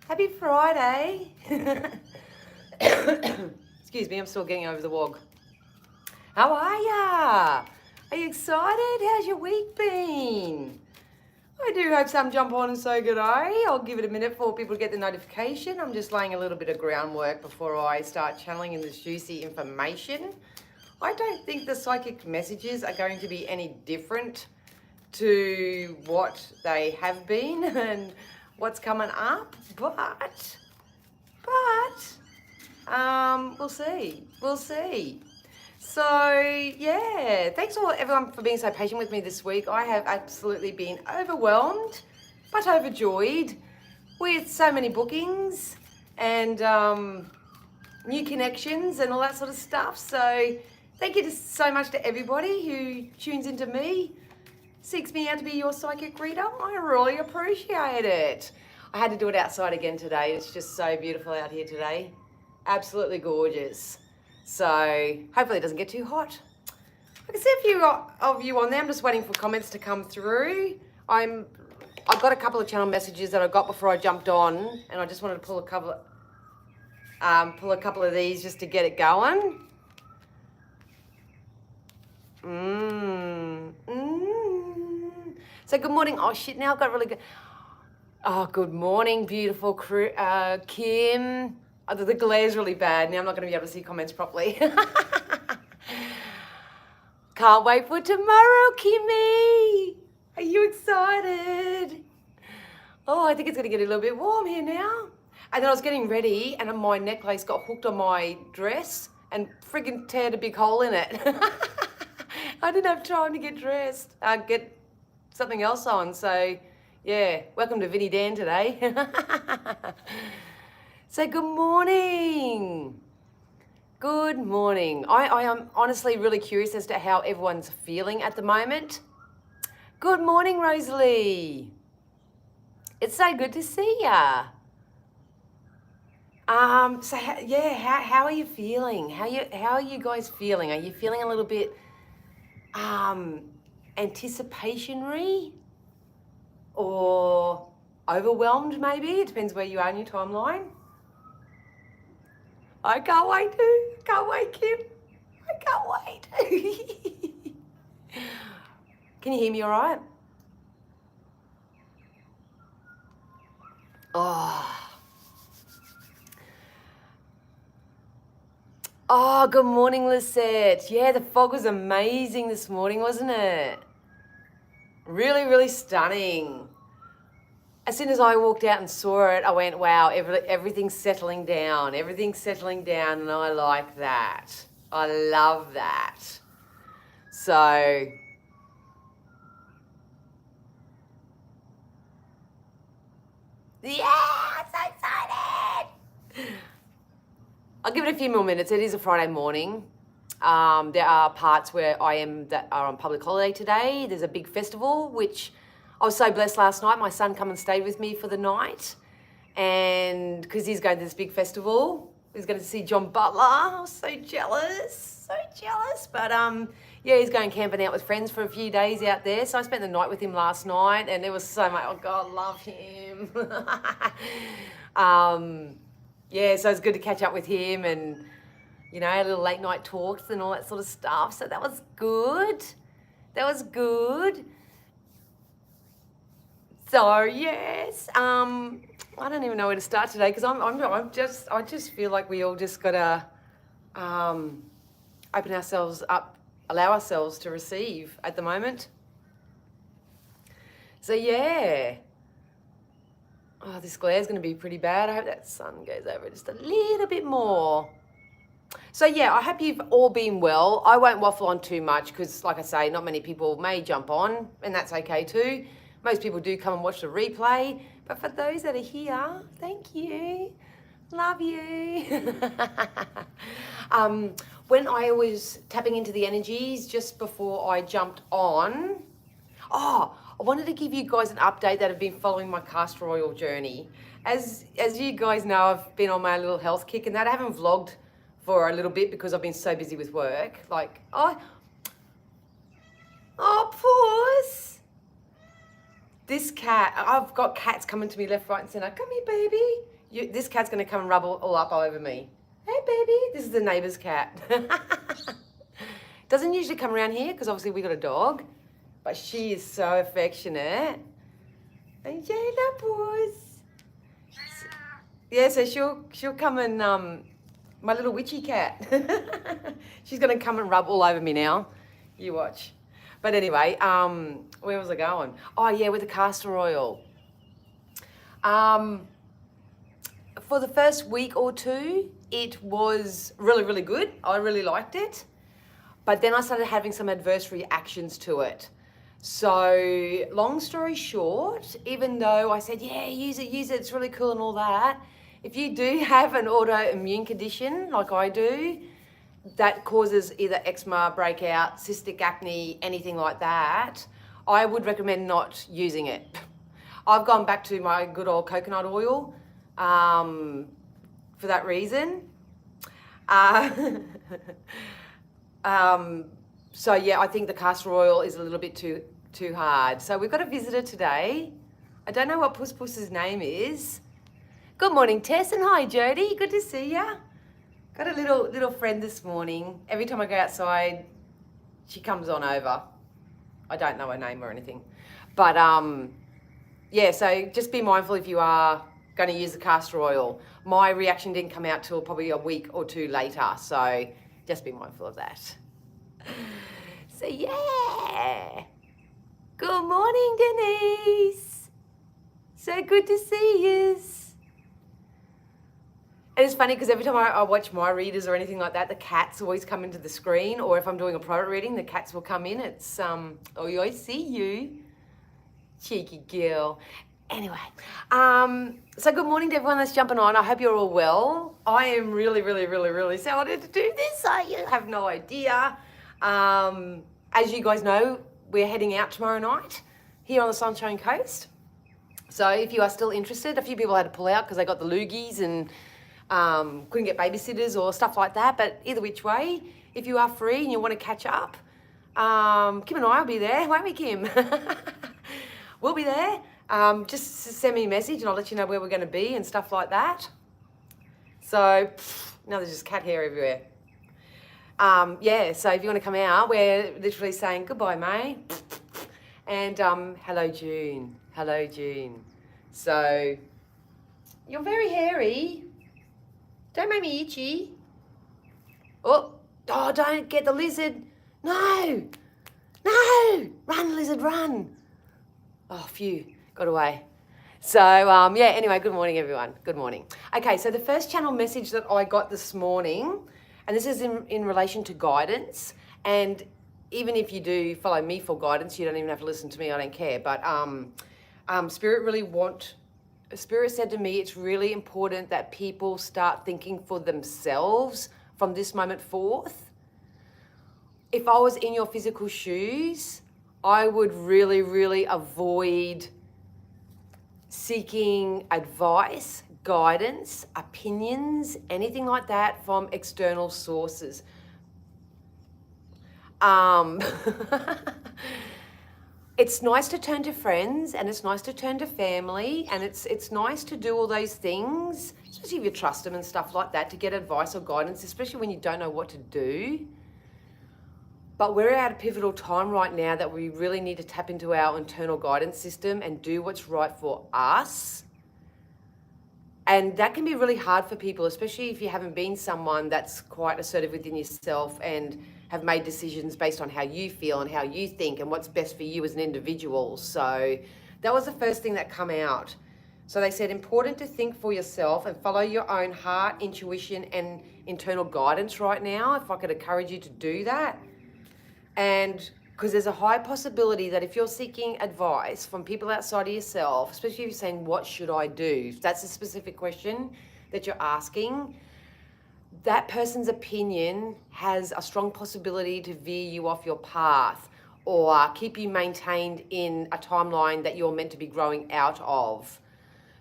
Happy Friday. Excuse me, I'm still getting over the wog. How are ya? Are you excited? How's your week been? I do hope some jump on and say good day. I'll give it a minute for people to get the notification. I'm just laying a little bit of groundwork before I start channeling in this juicy information. I don't think the psychic messages are going to be any different to what they have been and what's coming up, but we'll see. So yeah, thanks all everyone for being so patient with me this week. I have absolutely been overwhelmed but overjoyed with so many bookings and new connections and all that sort of stuff. So thank you so much to everybody who tunes into me, seeks me out to be your psychic reader. I really appreciate it. I had to do it outside again today. It's just so beautiful out here today. Absolutely gorgeous. So hopefully it doesn't get too hot. I can see a few of you on there. I'm just waiting for comments to come through. I've got a couple of channel messages that I got before I jumped on, and I just wanted to pull a couple of these just to get it going. So good morning. Oh shit, now I've got really good. Oh, good morning, beautiful Kim. Oh, the glare's really bad. Now I'm not going to be able to see comments properly. Can't wait for tomorrow, Kimmy. Are you excited? Oh, I think it's going to get a little bit warm here now. And then I was getting ready and my necklace got hooked on my dress and friggin' teared a big hole in it. I didn't have time to get dressed, get something else on. So yeah, welcome to Vinny Dan today. So good morning. Good morning. I am honestly really curious as to how everyone's feeling at the moment. Good morning, Rosalie. It's so good to see ya. So yeah, how are you feeling? How are you guys feeling? Are you feeling a little bit anticipationary or overwhelmed maybe? It depends where you are in your timeline. I can't wait to. Can't wait, Kim. I can't wait. Can you hear me all right? Oh, good morning, Lisette. Yeah, the fog was amazing this morning, wasn't it? Really, really stunning. As soon as I walked out and saw it, I went, wow, everything's settling down. Everything's settling down, and I like that. I love that. So, yeah, I'm so excited. I'll give it a few more minutes. It is a Friday morning. There are parts where I am that are on public holiday today. There's a big festival, which I was so blessed last night. My son come and stayed with me for the night, and because he's going to this big festival, he's going to see John Butler. I was so jealous, so jealous. But yeah, he's going camping out with friends for a few days out there. So I spent the night with him last night, and there was so much. Oh God, love him. Yeah, so it's good to catch up with him and, you know, a little late night talks and all that sort of stuff. So that was good. That was good. So yes, I don't even know where to start today because I just feel like we all just gotta open ourselves up, allow ourselves to receive at the moment. So yeah. Oh, this glare is going to be pretty bad. I hope that sun goes over just a little bit more. So yeah, I hope you've all been well. I won't waffle on too much because, like I say, not many people may jump on, and that's okay too. Most people do come and watch the replay. But for those that are here, thank you. Love you. When I was tapping into the energies just before I jumped on, I wanted to give you guys an update that have been following my castor oil journey. As you guys know, I've been on my little health kick and that I haven't vlogged for a little bit because I've been so busy with work. Like, puss. This cat, I've got cats coming to me left, right and center. Come here, baby. This cat's going to come and rub all up over me. Hey, baby. This is the neighbour's cat. Doesn't usually come around here because obviously we got a dog, but she is so affectionate. And Jayla, boys. Yeah, so she'll come and my little witchy cat. She's gonna come and rub all over me now. You watch. But anyway, where was I going? Oh yeah, with the castor oil. For the first week or two, it was really, really good. I really liked it. But then I started having some adverse reactions to it. So long story short, even though I said, yeah, use it, it's really cool and all that, if you do have an autoimmune condition like I do, that causes either eczema, breakout, cystic acne, anything like that, I would recommend not using it. I've gone back to my good old coconut oil for that reason. So yeah, I think the castor oil is a little bit too hard. So we've got a visitor today. I don't know what Puss's name is. Good morning, Tess, and hi, Jody. Good to see ya. Got a little friend this morning. Every time I go outside, she comes on over. I don't know her name or anything, but yeah. So just be mindful if you are going to use the castor oil. My reaction didn't come out till probably a week or two later, so just be mindful of that. So yeah. Good morning, Denise. So good to see you. And it's funny because every time I watch my readers or anything like that, the cats always come into the screen, or if I'm doing a private reading, the cats will come in. It's, oh, I see you. Cheeky girl. Anyway, so good morning to everyone that's jumping on. I hope you're all well. I am really, really, really, really excited to do this. You have no idea. As you guys know, we're heading out tomorrow night here on the Sunshine Coast. So if you are still interested, a few people had to pull out because they got the loogies and couldn't get babysitters or stuff like that. But either which way, if you are free and you want to catch up, Kim and I will be there, won't we, Kim? We'll be there. Just send me a message and I'll let you know where we're going to be and stuff like that. So, now there's just cat hair everywhere. Yeah, so if you want to come out, we're literally saying goodbye, May. And hello, June. Hello, June. So, you're very hairy. Don't make me itchy. Oh, don't get the lizard. No. Run, lizard, run. Oh, phew. Got away. So, yeah, anyway, good morning, everyone. Good morning. Okay, so the first channel message that I got this morning, and this is in relation to guidance, and even if you do follow me for guidance, you don't even have to listen to me, I don't care, but Spirit said to me, it's really important that people start thinking for themselves from this moment forth. If I was in your physical shoes, I would really, really avoid seeking advice, guidance, opinions, anything like that from external sources. It's nice to turn to friends and it's nice to turn to family and it's nice to do all those things, especially if you trust them and stuff like that, to get advice or guidance, especially when you don't know what to do. But we're at a pivotal time right now that we really need to tap into our internal guidance system and do what's right for us. And that can be really hard for people, especially if you haven't been someone that's quite assertive within yourself and have made decisions based on how you feel and how you think and what's best for you as an individual. So that was the first thing that come out. So they said, important to think for yourself and follow your own heart, intuition, and internal guidance right now, if I could encourage you to do that. And because there's a high possibility that if you're seeking advice from people outside of yourself, especially if you're saying, what should I do? If that's a specific question that you're asking, that person's opinion has a strong possibility to veer you off your path or keep you maintained in a timeline that you're meant to be growing out of.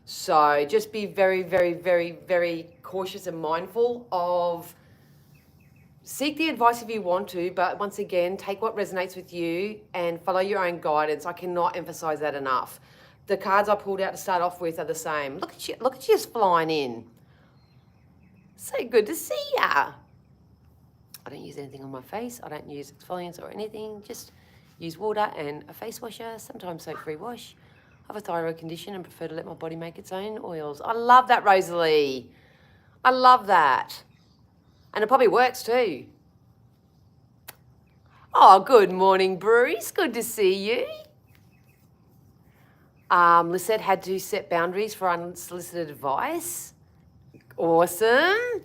So just be very, very, very, very cautious and mindful of. Seek the advice if you want to, but once again, take what resonates with you and follow your own guidance. I cannot emphasize that enough. the cards I pulled out to start off with are the same. Look at you just flying in. So good to see ya. I don't use anything on my face. I don't use exfoliants or anything. Just use water and a face washer, sometimes soap-free wash. I have a thyroid condition and prefer to let my body make its own oils. I love that, Rosalie. I love that. And it probably works too. Oh, good morning, Bruce. Good to see you. Lisette had to set boundaries for unsolicited advice. Awesome.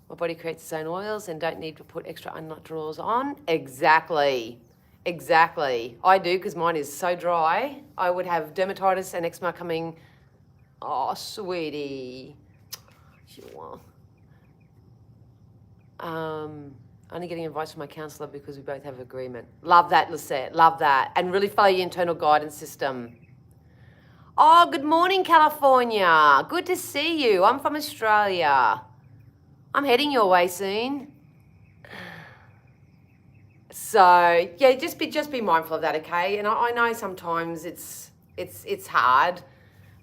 My body creates its own oils and don't need to put extra unnatural on. Exactly. Exactly. I do, because mine is so dry. I would have dermatitis and eczema coming. Oh, sweetie. Sure. Only getting advice from my counsellor because we both have agreement. Love that, Lisette. Love that. And really follow your internal guidance system. Oh, good morning, California. Good to see you. I'm from Australia. I'm heading your way soon. So yeah, just be mindful of that, okay? And I know sometimes it's hard,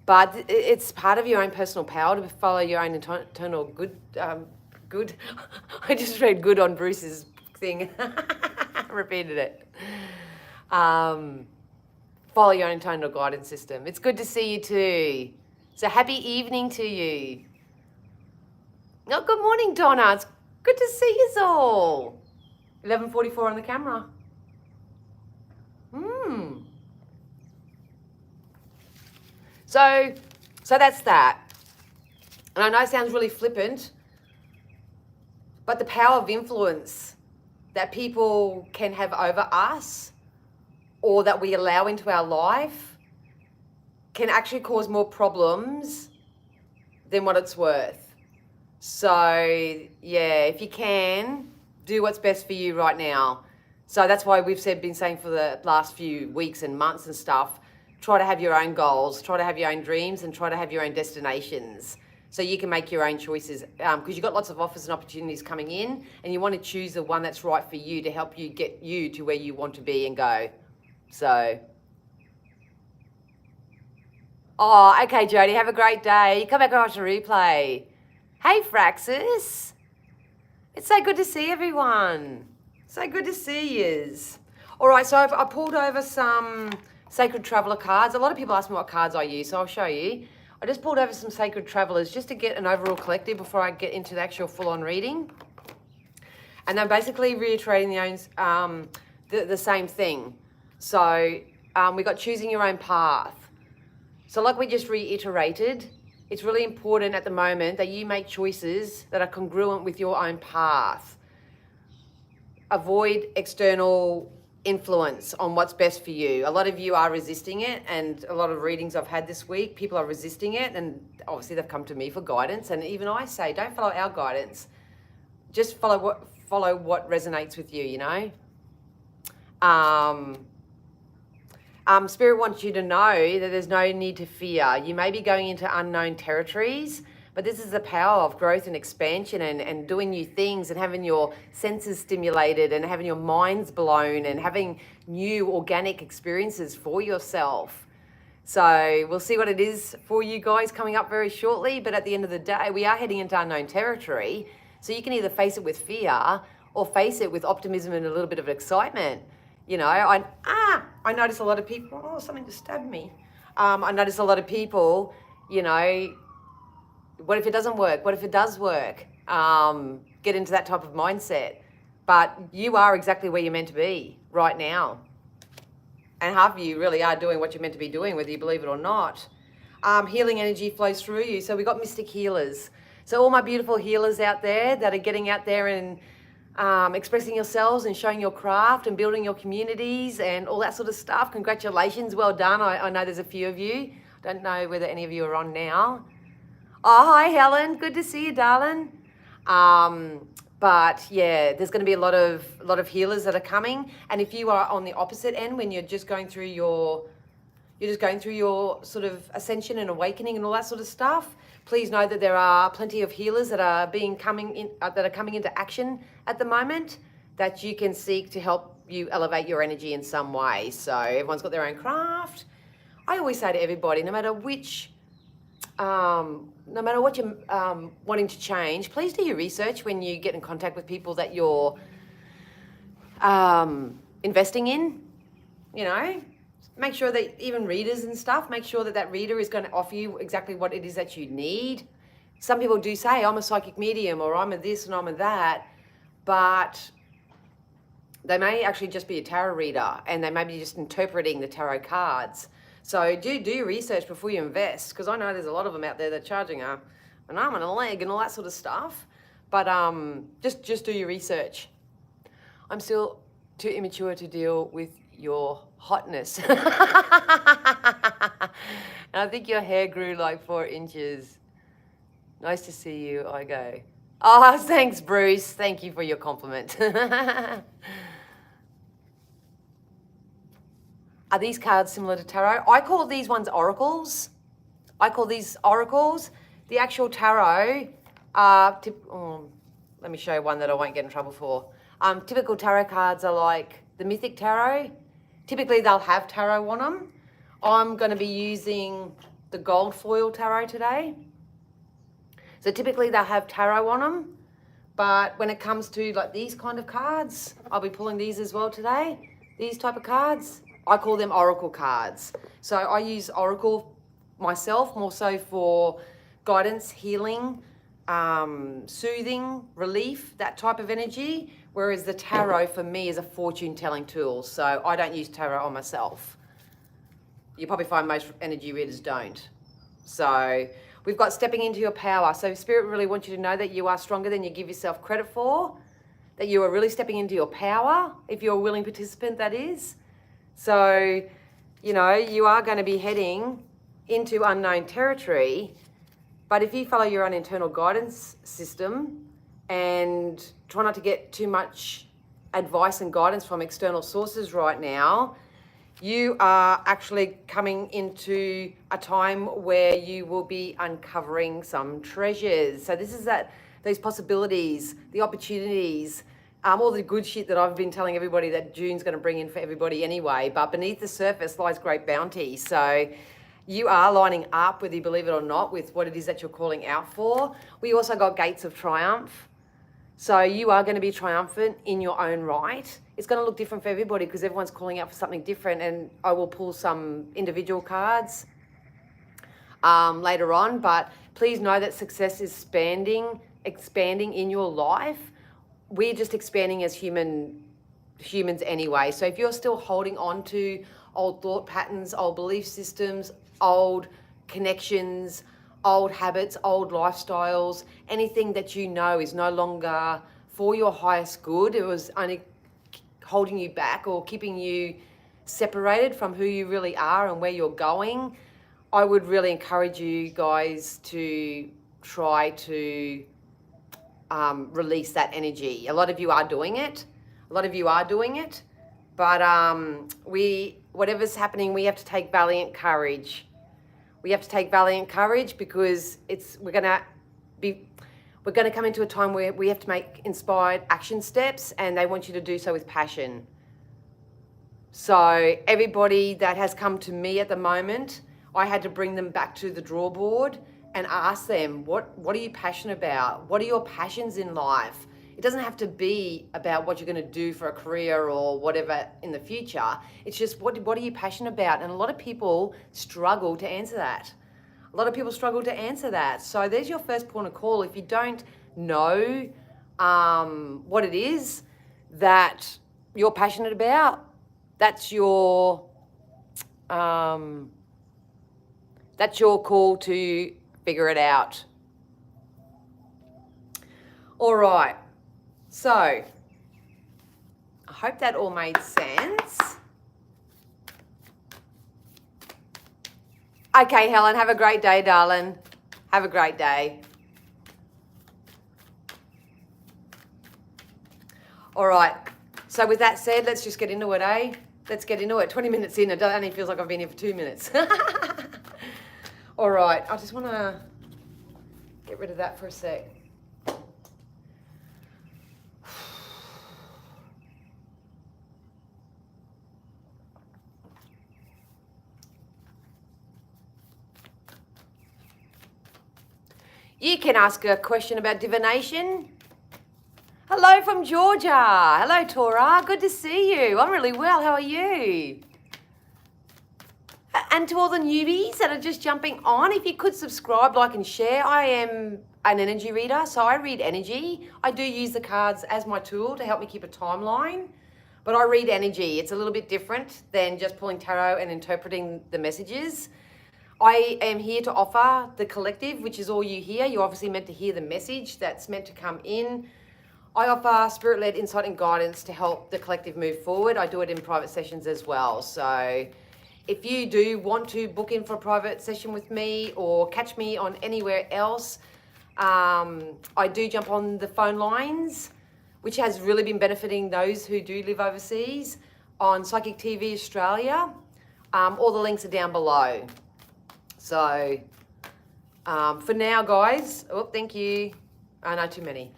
but it's part of your own personal power to follow your own internal good. I just read good on Bruce's thing. Repeated it. Follow your own internal guidance system. It's good to see you too. So happy evening to you. Oh, good morning, Donna. It's good to see you all. 11:44 on the camera. So that's that. And I know it sounds really flippant, but the power of influence that people can have over us or that we allow into our life can actually cause more problems than what it's worth. So yeah, if you can, do what's best for you right now. So that's why we've been saying for the last few weeks and months and stuff, try to have your own goals, try to have your own dreams, and try to have your own destinations so you can make your own choices, because you've got lots of offers and opportunities coming in and you want to choose the one that's right for you to help you get you to where you want to be and go. So, oh, okay, Jody, have a great day. You come back and watch the replay. Hey, Fraxis. It's so good to see everyone. So good to see yous. All right, so I pulled over some Sacred Traveller cards. A lot of people ask me what cards I use, so I'll show you. I just pulled over some Sacred Travellers just to get an overall collective before I get into the actual full-on reading. And they're basically reiterating the same thing. So we got choosing your own path. So like we just reiterated, it's really important at the moment that you make choices that are congruent with your own path. Avoid external influence on what's best for you. A lot of you are resisting it, and a lot of readings I've had this week, people are resisting it, and obviously they've come to me for guidance. And even I say, don't follow our guidance. Just follow what resonates with you, you know? Spirit wants you to know that there's no need to fear. You may be going into unknown territories, but this is the power of growth and expansion and doing new things and having your senses stimulated and having your minds blown and having new organic experiences for yourself. So we'll see what it is for you guys coming up very shortly. But at the end of the day, we are heading into unknown territory. So you can either face it with fear or face it with optimism and a little bit of excitement. You know, I notice a lot of people, oh, something just stabbed me. I notice a lot of people, you know, what if it doesn't work? What if it does work? Get into that type of mindset. But you are exactly where you're meant to be right now. And half of you really are doing what you're meant to be doing, whether you believe it or not. Healing energy flows through you. So we've got mystic healers. So all my beautiful healers out there that are getting out there and expressing yourselves and showing your craft and building your communities and all that sort of stuff. Congratulations, well done. I know there's a few of you. Don't know whether any of you are on now. Oh, hi, Helen. Good to see you, darling. But yeah, there's going to be a lot of healers that are coming. And if you are on the opposite end, when you're just going through your sort of ascension and awakening and all that sort of stuff, please know that there are plenty of healers that are coming into action at the moment that you can seek to help you elevate your energy in some way. So everyone's got their own craft. I always say to everybody, no matter what you're wanting to change, please do your research when you get in contact with people that you're investing in. You know, make sure that even readers and stuff, make sure that that reader is going to offer you exactly what it is that you need. Some people do say, I'm a psychic medium, or I'm a this and I'm a that, but they may actually just be a tarot reader and they may be just interpreting the tarot cards. So do your research before you invest, because I know there's a lot of them out there that are charging an arm and a leg and all that sort of stuff. But just do your research. I'm still too immature to deal with your hotness. And I think your hair grew like 4 inches. Nice to see you, I go. Oh, thanks, Bruce. Thank you for your compliment. Are these cards similar to tarot? I call these ones oracles. I call these oracles. The actual tarot, let me show you one that I won't get in trouble for. Typical tarot cards are like the mythic tarot. Typically they'll have tarot on them. I'm going to be using the gold foil tarot today. So typically they'll have tarot on them. But when it comes to like these kind of cards, I'll be pulling these as well today. These type of cards, I call them oracle cards. So I use oracle myself more so for guidance, healing, soothing, relief, that type of energy. Whereas the tarot for me is a fortune telling tool. So I don't use tarot on myself. You probably find most energy readers don't. So we've got stepping into your power. So Spirit really wants you to know that you are stronger than you give yourself credit for, that you are really stepping into your power, if you're a willing participant, that is. So, you know, you are going to be heading into unknown territory, but if you follow your own internal guidance system and try not to get too much advice and guidance from external sources right now, you are actually coming into a time where you will be uncovering some treasures. So this is those possibilities, the opportunities, all the good shit that I've been telling everybody that June's going to bring in for everybody anyway. But beneath the surface lies great bounty. So you are lining up, whether you believe it or not, with what it is that you're calling out for. We also got gates of triumph. So you are going to be triumphant in your own right. It's going to look different for everybody because everyone's calling out for something different, and I will pull some individual cards later on. But please know that success is expanding in your life. We're just expanding as humans anyway. So if you're still holding on to old thought patterns, old belief systems, old connections, old habits, old lifestyles, anything that you know is no longer for your highest good, it was only holding you back or keeping you separated from who you really are and where you're going, I would really encourage you guys to try to release that energy. A lot of you are doing it. But whatever's happening, we have to take valiant courage. We have to take valiant courage because we're going to come into a time where we have to make inspired action steps, and they want you to do so with passion. So everybody that has come to me at the moment, I had to bring them back to the draw board and ask them, what are you passionate about? What are your passions in life? It doesn't have to be about what you're going to do for a career or whatever in the future. It's just, what are you passionate about? And a lot of people struggle to answer that. So there's your first point of call. If you don't know what it is that you're passionate about, that's your call to figure it out. All right. So, I hope that all made sense. Okay, Helen, have a great day, darling. Have a great day. All right. So with that said, let's just get into it, eh? Let's get into it. 20 minutes in, it only feels like I've been here for 2 minutes. All right. I just want to get rid of that for a sec. You can ask a question about divination. Hello from Georgia. Hello, Tora. Good to see you. I'm really well. How are you? And to all the newbies that are just jumping on, if you could subscribe, like, and share. I am an energy reader, so I read energy. I do use the cards as my tool to help me keep a timeline, but I read energy. It's a little bit different than just pulling tarot and interpreting the messages. I am here to offer the collective, which is all you hear. You're obviously meant to hear the message that's meant to come in. I offer spirit-led insight and guidance to help the collective move forward. I do it in private sessions as well. So if you do want to book in for a private session with me or catch me on anywhere else, I do jump on the phone lines, which has really been benefiting those who do live overseas, on Psychic TV Australia. All the links are down below. So for now, guys, oh, thank you. I know too many.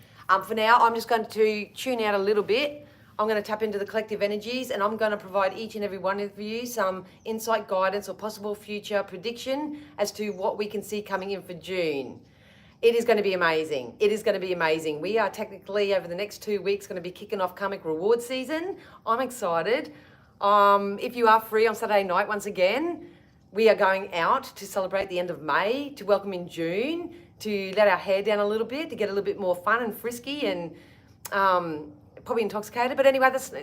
For now, I'm just going to tune out a little bit. I'm going to tap into the collective energies, and I'm going to provide each and every one of you some insight, guidance, or possible future prediction as to what we can see coming in for June. It is going to be amazing. It is going to be amazing. We are technically, over the next 2 weeks, going to be kicking off Karmic reward season. I'm excited. If you are free on Saturday night, once again, we are going out to celebrate the end of May, to welcome in June, to let our hair down a little bit, to get a little bit more fun and frisky and probably intoxicated. But anyway, that's,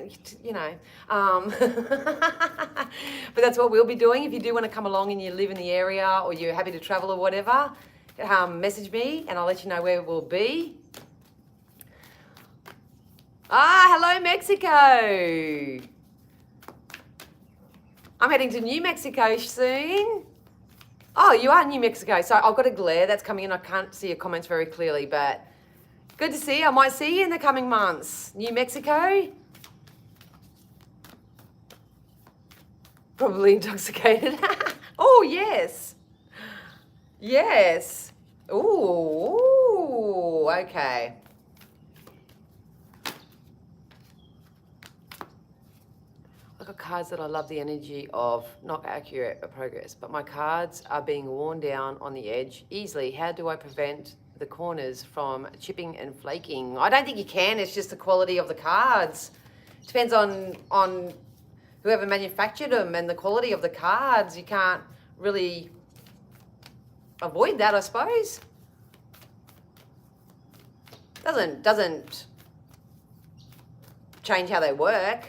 you know. But that's what we'll be doing. If you do want to come along and you live in the area or you're happy to travel or whatever, message me and I'll let you know where we'll be. Hello, Mexico. I'm heading to New Mexico soon. Oh, you are in New Mexico. So I've got a glare that's coming in. I can't see your comments very clearly, but good to see you. I might see you in the coming months. New Mexico. Probably intoxicated. Oh, yes. Yes. Ooh, okay. I've got cards that I love the energy of, not accurate or progress, but my cards are being worn down on the edge easily. How do I prevent the corners from chipping and flaking? I don't think you can. It's just the quality of the cards. It depends on whoever manufactured them and the quality of the cards. You can't really avoid that, I suppose. Doesn't change how they work.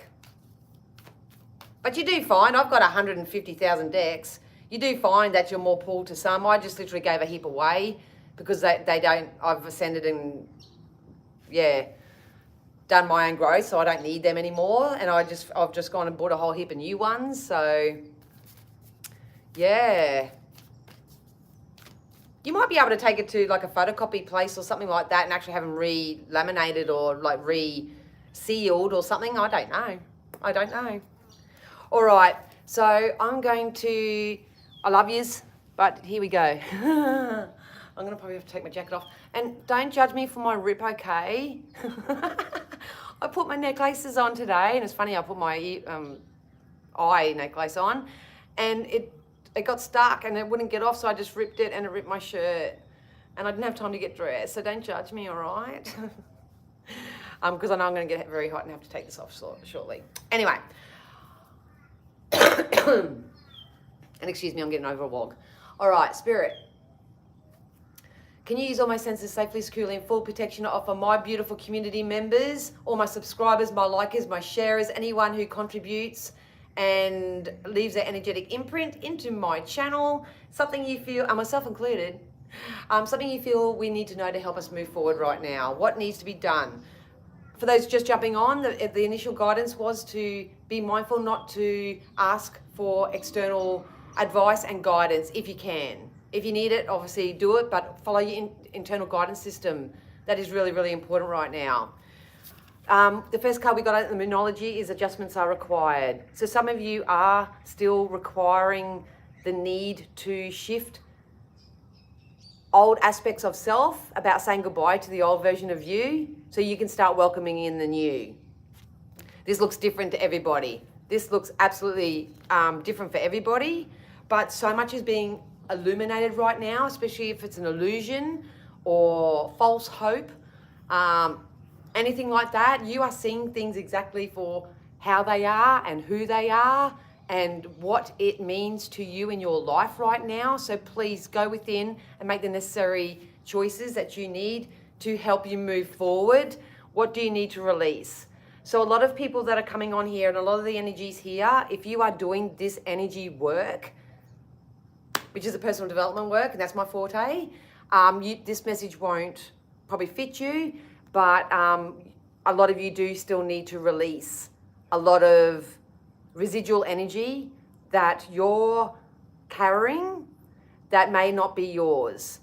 But you do find, I've got 150,000 decks, you do find that you're more pulled to some. I just literally gave a heap away because they don't, I've ascended and, yeah, done my own growth, so I don't need them anymore. And I've just gone and bought a whole heap of new ones. So, yeah. You might be able to take it to like a photocopy place or something like that and actually have them re-laminated or like re-sealed or something. I don't know. I don't know. All right, so I'm going to, I love yous, but here we go. I'm going to probably have to take my jacket off. And don't judge me for my rip, okay? I put my necklaces on today, and it's funny, I put my eye necklace on, and it got stuck and it wouldn't get off, so I just ripped it and it ripped my shirt. And I didn't have time to get dressed, so don't judge me, all right? Because I know I'm going to get very hot and have to take this off shortly. Anyway. And excuse me, I'm getting over a wog. All right, Spirit. Can you use all my senses safely, securely, and full protection to offer my beautiful community members, all my subscribers, my likers, my sharers, anyone who contributes and leaves their energetic imprint into my channel, something you feel, and myself included, something you feel we need to know to help us move forward right now? What needs to be done? For those just jumping on, the initial guidance was to be mindful not to ask for external advice and guidance if you can. If you need it, obviously do it, but follow your internal guidance system. That is really, really important right now. The first card we got out in the Moonology is adjustments are required. So some of you are still requiring the need to shift old aspects of self, about saying goodbye to the old version of you, so you can start welcoming in the new. This looks different to everybody. This looks absolutely different for everybody, but so much is being illuminated right now, especially if it's an illusion or false hope, anything like that. You are seeing things exactly for how they are and who they are and what it means to you in your life right now. So please go within and make the necessary choices that you need to help you move forward. What do you need to release? So a lot of people that are coming on here and a lot of the energies here, if you are doing this energy work, which is a personal development work, and that's my forte, this message won't probably fit you, but a lot of you do still need to release a lot of residual energy that you're carrying that may not be yours.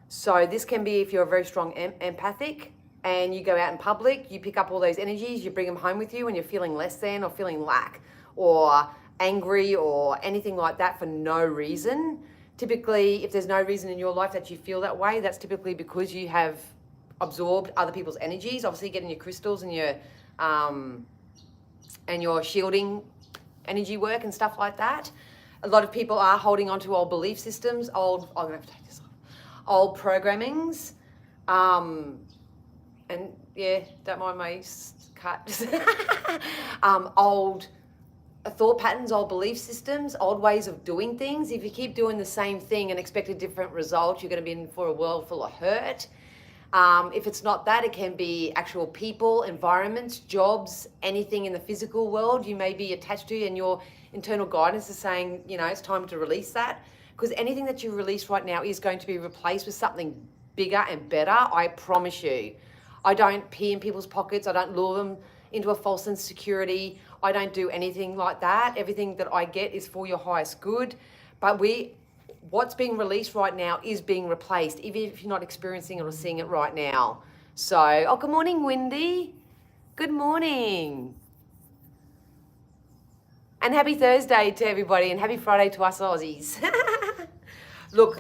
So this can be if you're a very strong empathic and you go out in public, you pick up all those energies, you bring them home with you and you're feeling less than or feeling lack or angry or anything like that for no reason. Typically, if there's no reason in your life that you feel that way, that's typically because you have absorbed other people's energies. Obviously, getting your crystals and your shielding energy work and stuff like that. A lot of people are holding on to old belief systems, I'm gonna have to take this off, old programmings, and yeah, don't mind my cut. Old thought patterns, old belief systems, old ways of doing things. If you keep doing the same thing and expect a different result, you're going to be in for a world full of hurt. If it's not that, it can be actual people, environments, jobs, anything in the physical world you may be attached to, and your internal guidance is saying, you know, it's time to release that. Because anything that you release right now is going to be replaced with something bigger and better, I promise you. I don't pee in people's pockets. I don't lure them into a false insecurity. I don't do anything like that. Everything that I get is for your highest good. But what's being released right now is being replaced, even if you're not experiencing it or seeing it right now. So, oh, good morning, Wendy. Good morning. And happy Thursday to everybody and happy Friday to us Aussies. Look,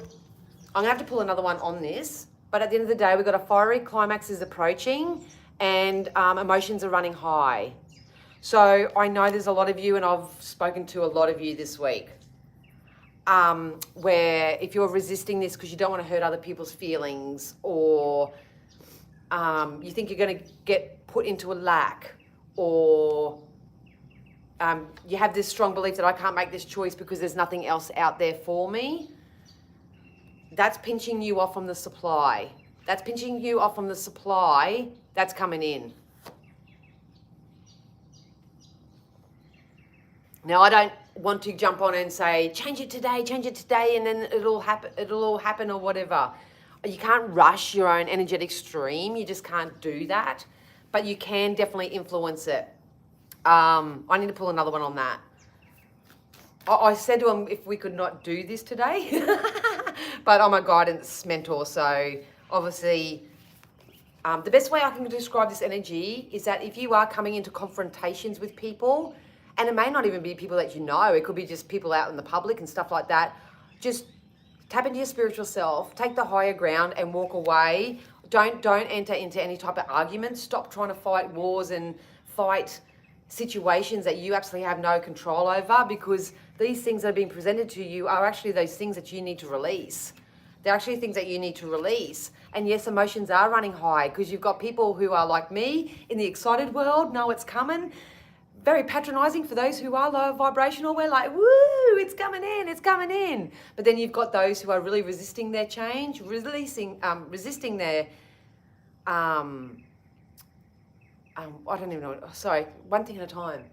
I'm going to have to pull another one on this, but at the end of the day, we've got a fiery climax is approaching and emotions are running high. So I know there's a lot of you, and I've spoken to a lot of you this week, where if you're resisting this because you don't want to hurt other people's feelings, or you think you're going to get put into a lack, or you have this strong belief that I can't make this choice because there's nothing else out there for me, that's pinching you off from the supply. That's pinching you off from the supply that's coming in. Now, I don't want to jump on and say, change it today, and then it'll all happen or whatever. You can't rush your own energetic stream. You just can't do that. But you can definitely influence it. I need to pull another one on that. I said to him if we could not do this today, but I'm a guidance mentor, so obviously the best way I can describe this energy is that if you are coming into confrontations with people, and it may not even be people that you know, it could be just people out in the public and stuff like that, just tap into your spiritual self, take the higher ground and walk away. Don't enter into any type of argument. Stop trying to fight wars and fight situations that you absolutely have no control over, because these things that are being presented to you are actually those things that you need to release. They're actually things that you need to release. And yes, emotions are running high because you've got people who are like me in the excited world, know it's coming. Very patronizing for those who are low vibrational. We're like, woo, it's coming in, it's coming in. But then you've got those who are really resisting their change, resisting their, I don't even know, sorry, one thing at a time.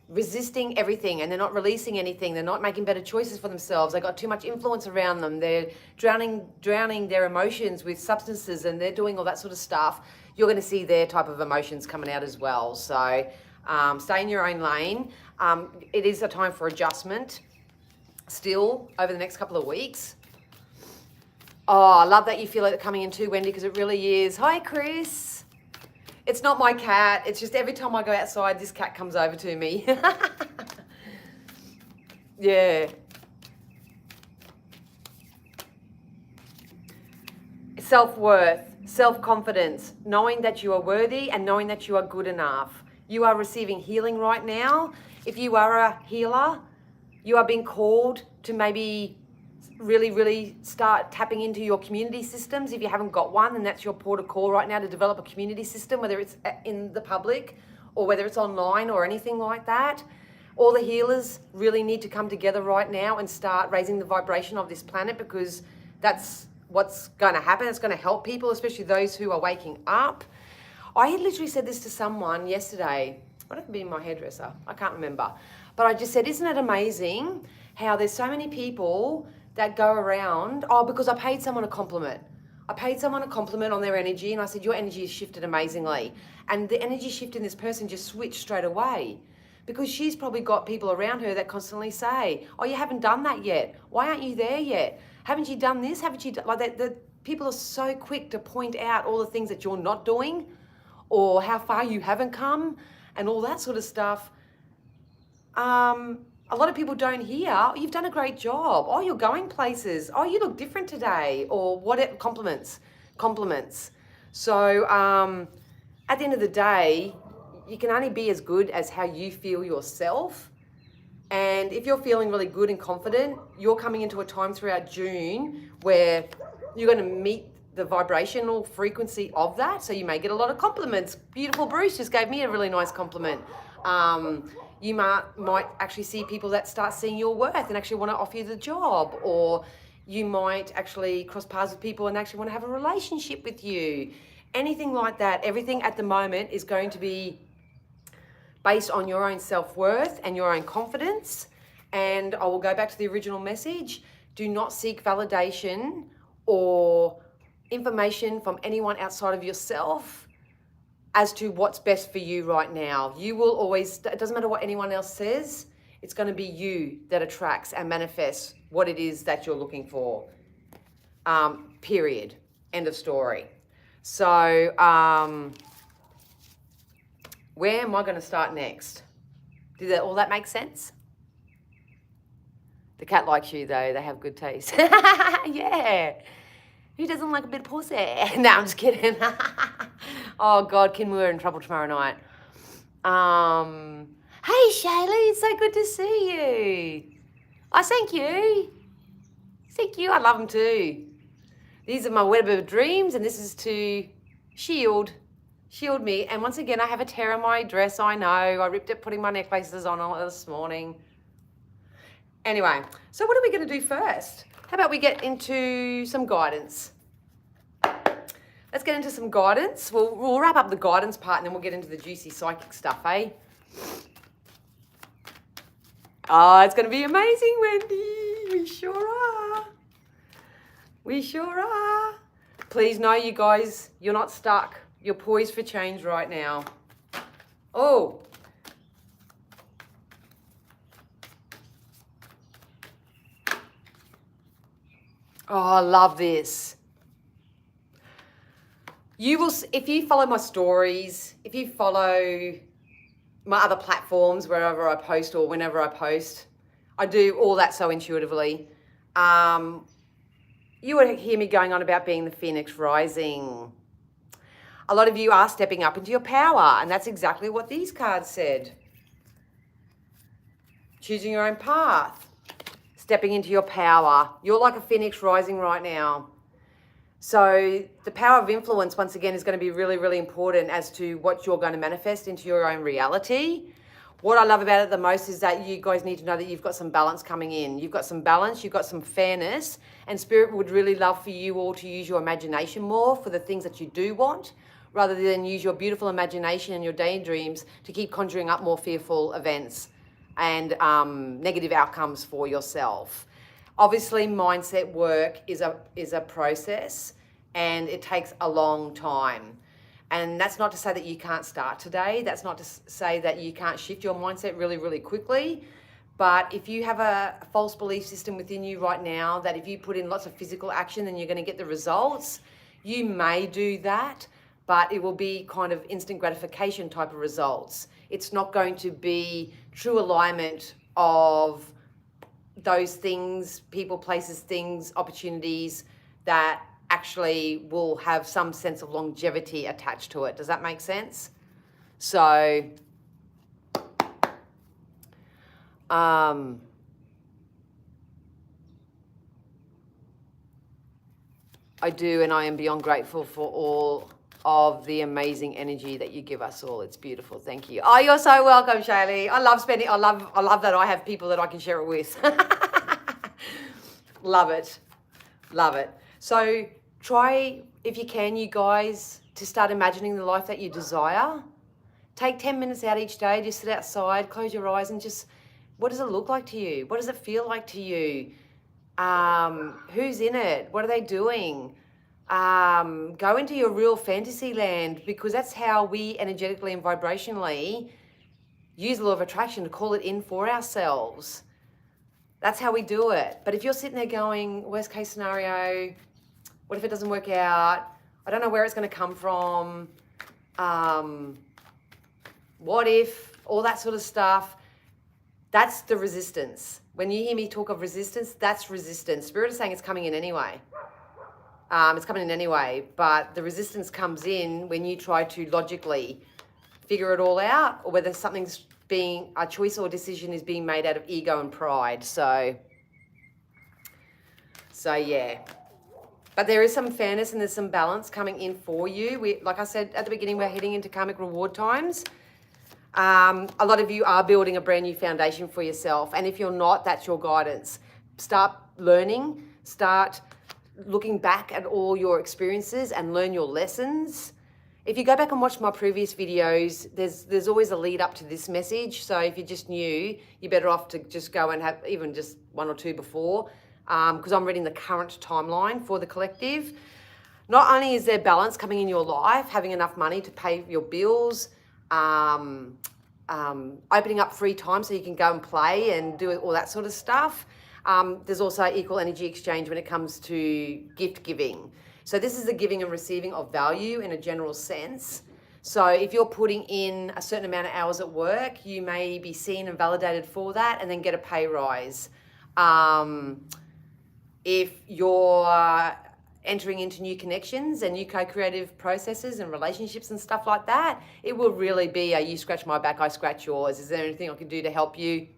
Resisting everything, and they're not releasing anything. They're not making better choices for themselves. They've got too much influence around them. They're drowning their emotions with substances, and they're doing all that sort of stuff. You're going to see their type of emotions coming out as well. So stay in your own lane. It is a time for adjustment still over the next couple of weeks. Oh, I love that you feel it coming in too, Wendy, because it really is. Hi, Chris. It's not my cat. It's just every time I go outside, this cat comes over to me. Yeah. Self-worth, self-confidence, knowing that you are worthy and knowing that you are good enough. You are receiving healing right now. If you are a healer, you are being called to maybe really, really start tapping into your community systems. If you haven't got one, then that's your port of call right now to develop a community system, whether it's in the public or whether it's online or anything like that. All the healers really need to come together right now and start raising the vibration of this planet, because that's what's going to happen. It's going to help people, especially those who are waking up. I had literally said this to someone yesterday. Might have been my hairdresser. I can't remember. But I just said, isn't it amazing how there's so many people that go around, because I paid someone a compliment. I paid someone a compliment on their energy, and I said, your energy has shifted amazingly. And the energy shift in this person just switched straight away, because she's probably got people around her that constantly say, oh, you haven't done that yet. Why aren't you there yet? Haven't you done this? Haven't you done like that? The people are so quick to point out all the things that you're not doing, or how far you haven't come, and all that sort of stuff. A lot of people don't hear, oh, you've done a great job. Oh, you're going places. Oh, you look different today. Or whatever, compliments. So at the end of the day, you can only be as good as how you feel yourself. And if you're feeling really good and confident, you're coming into a time throughout June where you're going to meet the vibrational frequency of that. So you may get a lot of compliments. Beautiful Bruce just gave me a really nice compliment. You might actually see people that start seeing your worth and actually want to offer you the job, or you might actually cross paths with people and actually want to have a relationship with you. Anything like that. Everything at the moment is going to be based on your own self-worth and your own confidence. And I will go back to the original message. Do not seek validation or information from anyone outside of yourself as to what's best for you right now. You will always, it doesn't matter what anyone else says, it's going to be you that attracts and manifests what it is that you're looking for. Period. End of story. So, where am I going to start next? Did all that make sense? The cat likes you though, they have good taste. Yeah. Who doesn't like a bit of pussy? No, I'm just kidding. Oh God, Kim, we're in trouble tomorrow night. Hey Shaylee, it's so good to see you. Oh, thank you. Thank you, I love them too. These are my web of dreams, and this is to shield me. And once again, I have a tear in my dress, I know. I ripped it putting my necklaces on this morning. Anyway, so what are we going to do first? How about we get into some guidance? Let's get into some guidance. We'll wrap up the guidance part and then we'll get into the juicy psychic stuff, eh? Oh, it's going to be amazing, Wendy. We sure are. We sure are. Please know, you guys, you're not stuck. You're poised for change right now. Oh. Oh, I love this. You will, if you follow my stories, if you follow my other platforms, wherever I post or whenever I post, I do all that so intuitively. You would hear me going on about being the Phoenix rising. A lot of you are stepping up into your power, and that's exactly what these cards said. Choosing your own path, stepping into your power. You're like a Phoenix rising right now. So the power of influence, once again, is going to be really, really important as to what you're going to manifest into your own reality. What I love about it the most is that you guys need to know that you've got some balance coming in. You've got some balance, you've got some fairness, and Spirit would really love for you all to use your imagination more for the things that you do want, rather than use your beautiful imagination and your daydreams to keep conjuring up more fearful events and negative outcomes for yourself. Obviously, mindset work is a process, and it takes a long time. And that's not to say that you can't start today. That's not to say that you can't shift your mindset really, really quickly. But if you have a false belief system within you right now that if you put in lots of physical action, then you're going to get the results, you may do that, but it will be kind of instant gratification type of results. It's not going to be true alignment of those things, people, places, things, opportunities that actually will have some sense of longevity attached to it. Does that make sense? So, I do, and I am beyond grateful for all of the amazing energy that you give us all. It's beautiful. Thank you. Oh, you're so welcome, Shaylee. I love that I have people that I can share it with. Love it. Love it. So try, if you can, you guys, to start imagining the life that you desire. Take 10 minutes out each day, just sit outside, close your eyes, and just, what does it look like to you? What does it feel like to you? Who's in it? What are they doing? Go into your real fantasy land, because that's how we energetically and vibrationally use the law of attraction to call it in for ourselves. That's how we do it. But if you're sitting there going, worst case scenario, what if it doesn't work out? I don't know where it's going to come from. What if, all that sort of stuff. That's the resistance. When you hear me talk of resistance, that's resistance. Spirit is saying it's coming in anyway. It's coming in anyway, but the resistance comes in when you try to logically figure it all out, or whether something's being, a choice or decision is being made out of ego and pride. So yeah. But there is some fairness and there's some balance coming in for you. Like I said at the beginning, we're heading into karmic reward times. A lot of you are building a brand new foundation for yourself. And if you're not, that's your guidance. Start learning, start looking back at all your experiences and learn your lessons. If you go back and watch my previous videos, there's always a lead up to this message. So if you're just new, you're better off to just go and have even just one or two before, because I'm reading the current timeline for the collective. Not only is there balance coming in your life, having enough money to pay your bills, opening up free time so you can go and play and do all that sort of stuff. There's also equal energy exchange when it comes to gift giving. So this is the giving and receiving of value in a general sense. So if you're putting in a certain amount of hours at work, you may be seen and validated for that and then get a pay rise. If you're entering into new connections and new co-creative processes and relationships and stuff like that, it will really be a you scratch my back, I scratch yours. Is there anything I can do to help you?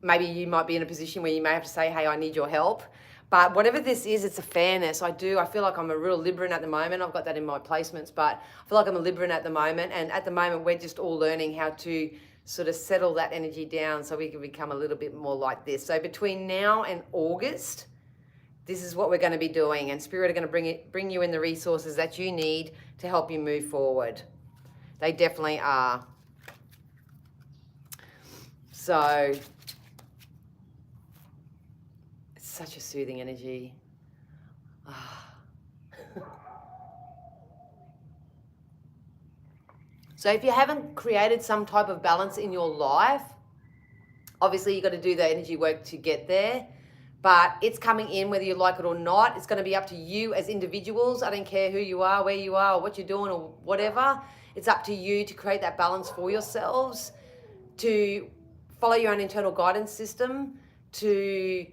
Maybe you might be in a position where you may have to say, hey, I need your help. But whatever this is, it's a fairness. I feel like I'm a real Libran at the moment. I've got that in my placements, but I feel like I'm a Libran at the moment. And at the moment, we're just all learning how to sort of settle that energy down so we can become a little bit more like this. So between now and August, this is what we're going to be doing. And Spirit are going to bring you in the resources that you need to help you move forward. They definitely are. So such a soothing energy. So if you haven't created some type of balance in your life, obviously you've got to do the energy work to get there, but it's coming in whether you like it or not. It's going to be up to you as individuals. I don't care who you are, where you are, or what you're doing or whatever. It's up to you to create that balance for yourselves, to follow your own internal guidance system, to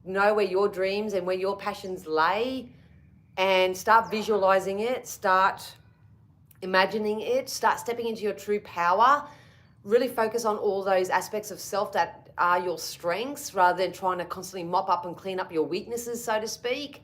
know where your dreams and where your passions lay, and start visualizing it, start imagining it, start stepping into your true power. Really focus on all those aspects of self that are your strengths, rather than trying to constantly mop up and clean up your weaknesses, so to speak.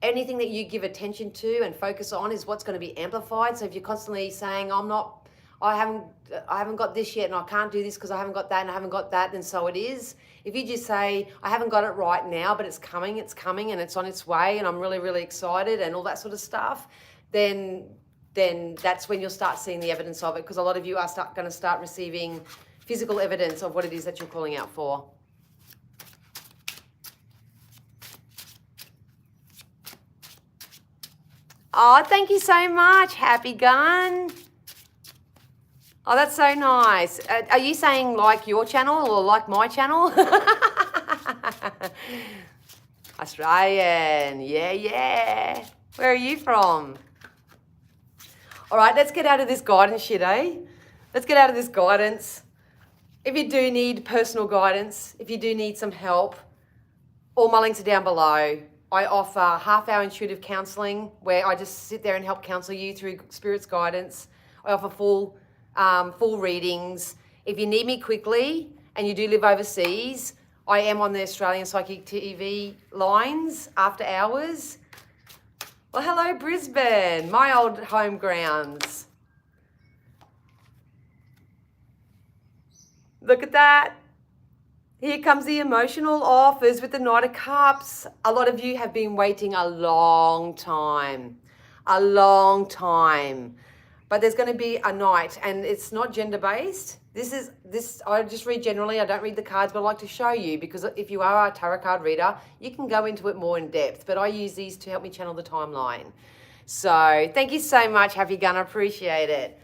Anything that you give attention to and focus on is what's going to be amplified. So if you're constantly saying, I haven't got this yet and I can't do this because I haven't got that and I haven't got that, then so it is. If you just say, I haven't got it right now, but it's coming and it's on its way and I'm really, really excited and all that sort of stuff, then that's when you'll start seeing the evidence of it, because a lot of you are going to start receiving physical evidence of what it is that you're calling out for. Oh, thank you so much. Happy gun. Oh, that's so nice. Are you saying like your channel or like my channel? Australian. Yeah. Where are you from? All right, let's get out of this guidance shit, eh? Let's get out of this guidance. If you do need personal guidance, if you do need some help, all my links are down below. I offer half-hour intuitive counselling where I just sit there and help counsel you through Spirit's guidance. I offer full readings. If you need me quickly and you do live overseas, I am on the Australian Psychic TV lines after hours. Well, hello, Brisbane, my old home grounds. Look at that. Here comes the emotional offers with the Knight of Cups. A lot of you have been waiting a long time. A long time. But there's going to be a Knight, and it's not gender-based. I just read generally. I don't read the cards, but I like to show you, because if you are a tarot card reader, you can go into it more in depth. But I use these to help me channel the timeline. So thank you so much, Happy Gun. I appreciate it.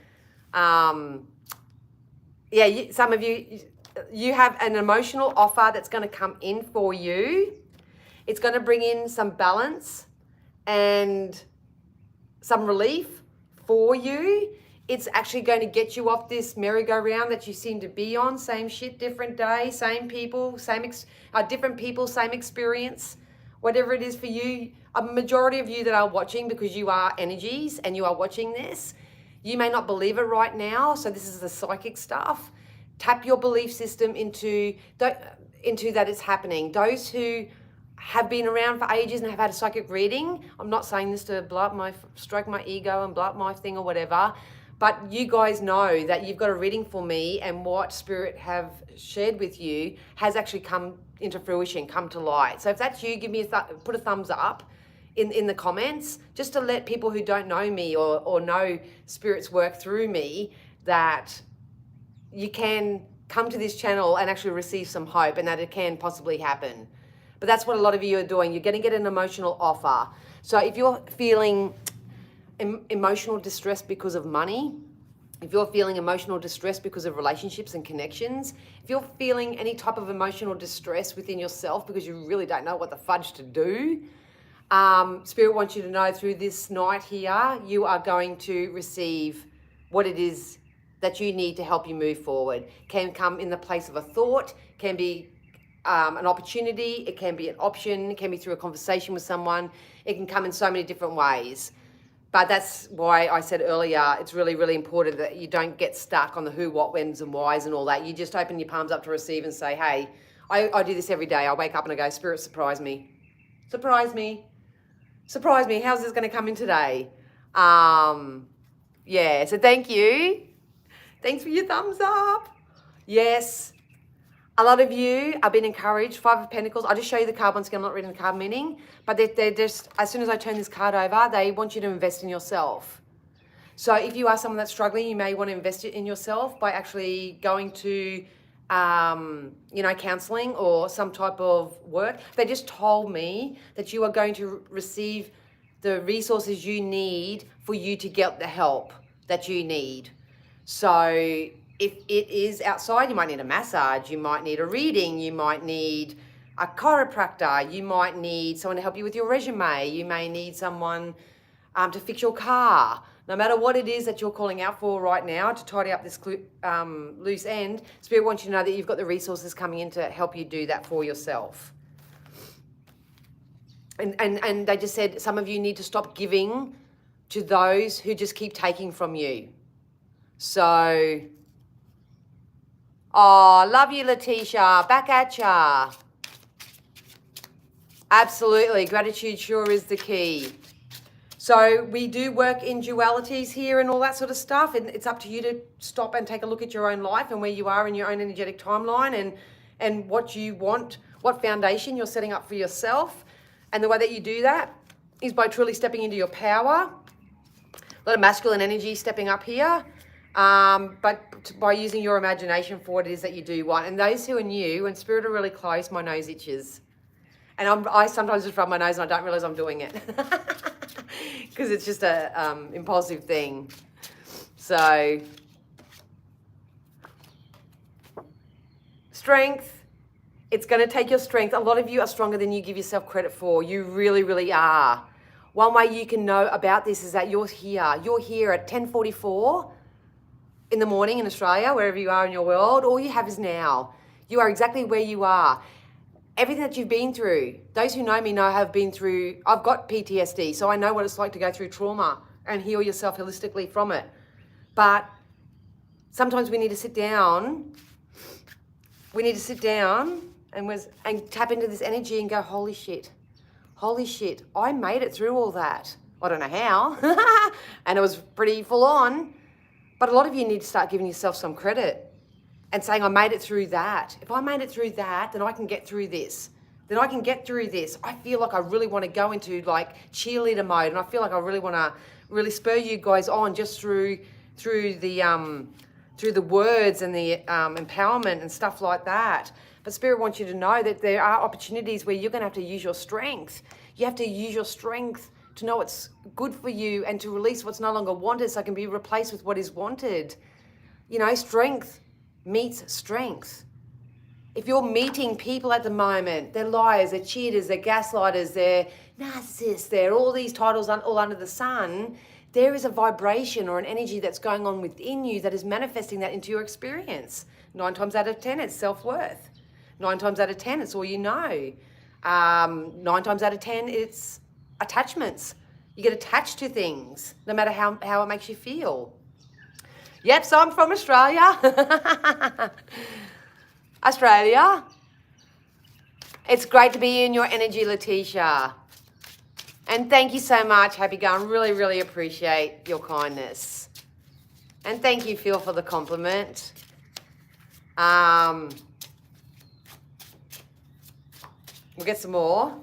Yeah, some of you have an emotional offer that's going to come in for you. It's going to bring in some balance and some relief for you. It's actually going to get you off this merry-go-round that you seem to be on. Same shit, different day, same people, different people, same experience. Whatever it is for you, a majority of you that are watching, because you are energies and you are watching this, you may not believe it right now. So this is the psychic stuff. Tap your belief system into that it's happening. Those who have been around for ages and have had a psychic reading, I'm not saying this to stroke my ego and blow up my thing or whatever, but you guys know that you've got a reading for me, and what Spirit have shared with you has actually come into fruition, come to light. So if that's you, give me put a thumbs up in the comments, just to let people who don't know me or know Spirit's work through me that you can come to this channel and actually receive some hope, and that it can possibly happen. But that's what a lot of you are doing. You're going to get an emotional offer. So if you're feeling emotional distress because of money, if you're feeling emotional distress because of relationships and connections, if you're feeling any type of emotional distress within yourself because you really don't know what the fudge to do, Spirit wants you to know through this night here, you are going to receive what it is that you need to help you move forward. Can come in the place of a thought, can be an opportunity, it can be an option, it can be through a conversation with someone, it can come in so many different ways. But that's why I said earlier, it's really, really important that you don't get stuck on the who, what, whens and whys and all that. You just open your palms up to receive and say, hey, I do this every day. I wake up and I go, Spirit, surprise me. Surprise me. Surprise me. How's this going to come in today? Yeah, so thank you. Thanks for your thumbs up. Yes. A lot of you are being encouraged. Five of Pentacles. I'll just show you the card once again. I'm not reading the card meaning. But they're just, as soon as I turn this card over, they want you to invest in yourself. So if you are someone that's struggling, you may want to invest in yourself by actually going to, counseling or some type of work. They just told me that you are going to receive the resources you need for you to get the help that you need. So if it is outside, you might need a massage, you might need a reading, you might need a chiropractor, you might need someone to help you with your resume, you may need someone to fix your car. No matter what it is that you're calling out for right now to tidy up this loose end, Spirit wants you to know that you've got the resources coming in to help you do that for yourself. And they just said some of you need to stop giving to those who just keep taking from you. So, oh, love you, Letitia. Back at ya. Absolutely. Gratitude sure is the key. So we do work in dualities here and all that sort of stuff. And it's up to you to stop and take a look at your own life and where you are in your own energetic timeline and what you want, what foundation you're setting up for yourself. And the way that you do that is by truly stepping into your power. A lot of masculine energy stepping up here. But by using your imagination for what it is that you do want. And those who are new, when Spirit are really close, my nose itches. And I sometimes just rub my nose and I don't realize I'm doing it. Because it's just a impulsive thing. So, strength. It's going to take your strength. A lot of you are stronger than you give yourself credit for. You really, really are. One way you can know about this is that you're here. You're here at 10:44 in the morning in Australia, wherever you are in your world. All you have is now. You are exactly where you are. Everything that you've been through, those who know me know I've been through, I've got PTSD, so I know what it's like to go through trauma and heal yourself holistically from it. But sometimes we need to sit down. We need to sit down and tap into this energy and go, holy shit, I made it through all that. I don't know how, and it was pretty full on, but a lot of you need to start giving yourself some credit and saying, I made it through that. If I made it through that, then I can get through this. I feel like I really want to go into like cheerleader mode, and I feel like I really want to really spur you guys on just through the words and the empowerment and stuff like that. But Spirit wants you to know that there are opportunities where you're going to have to use your strength. You have to use your strength to know what's good for you and to release what's no longer wanted so it can be replaced with what is wanted. You know, strength meets strength. If you're meeting people at the moment, they're liars, they're cheaters, they're gaslighters, they're narcissists, they're all these titles all under the sun, there is a vibration or an energy that's going on within you that is manifesting that into your experience. 9 times out of 10, it's self-worth. 9 times out of 10, it's all you know. 9 times out of 10, it's attachments. You get attached to things, no matter how it makes you feel. Yep, so I'm from Australia. Australia. It's great to be in your energy, Letitia. And thank you so much, Happy Gun. Really, really appreciate your kindness. And thank you, Phil, for the compliment. We'll get some more.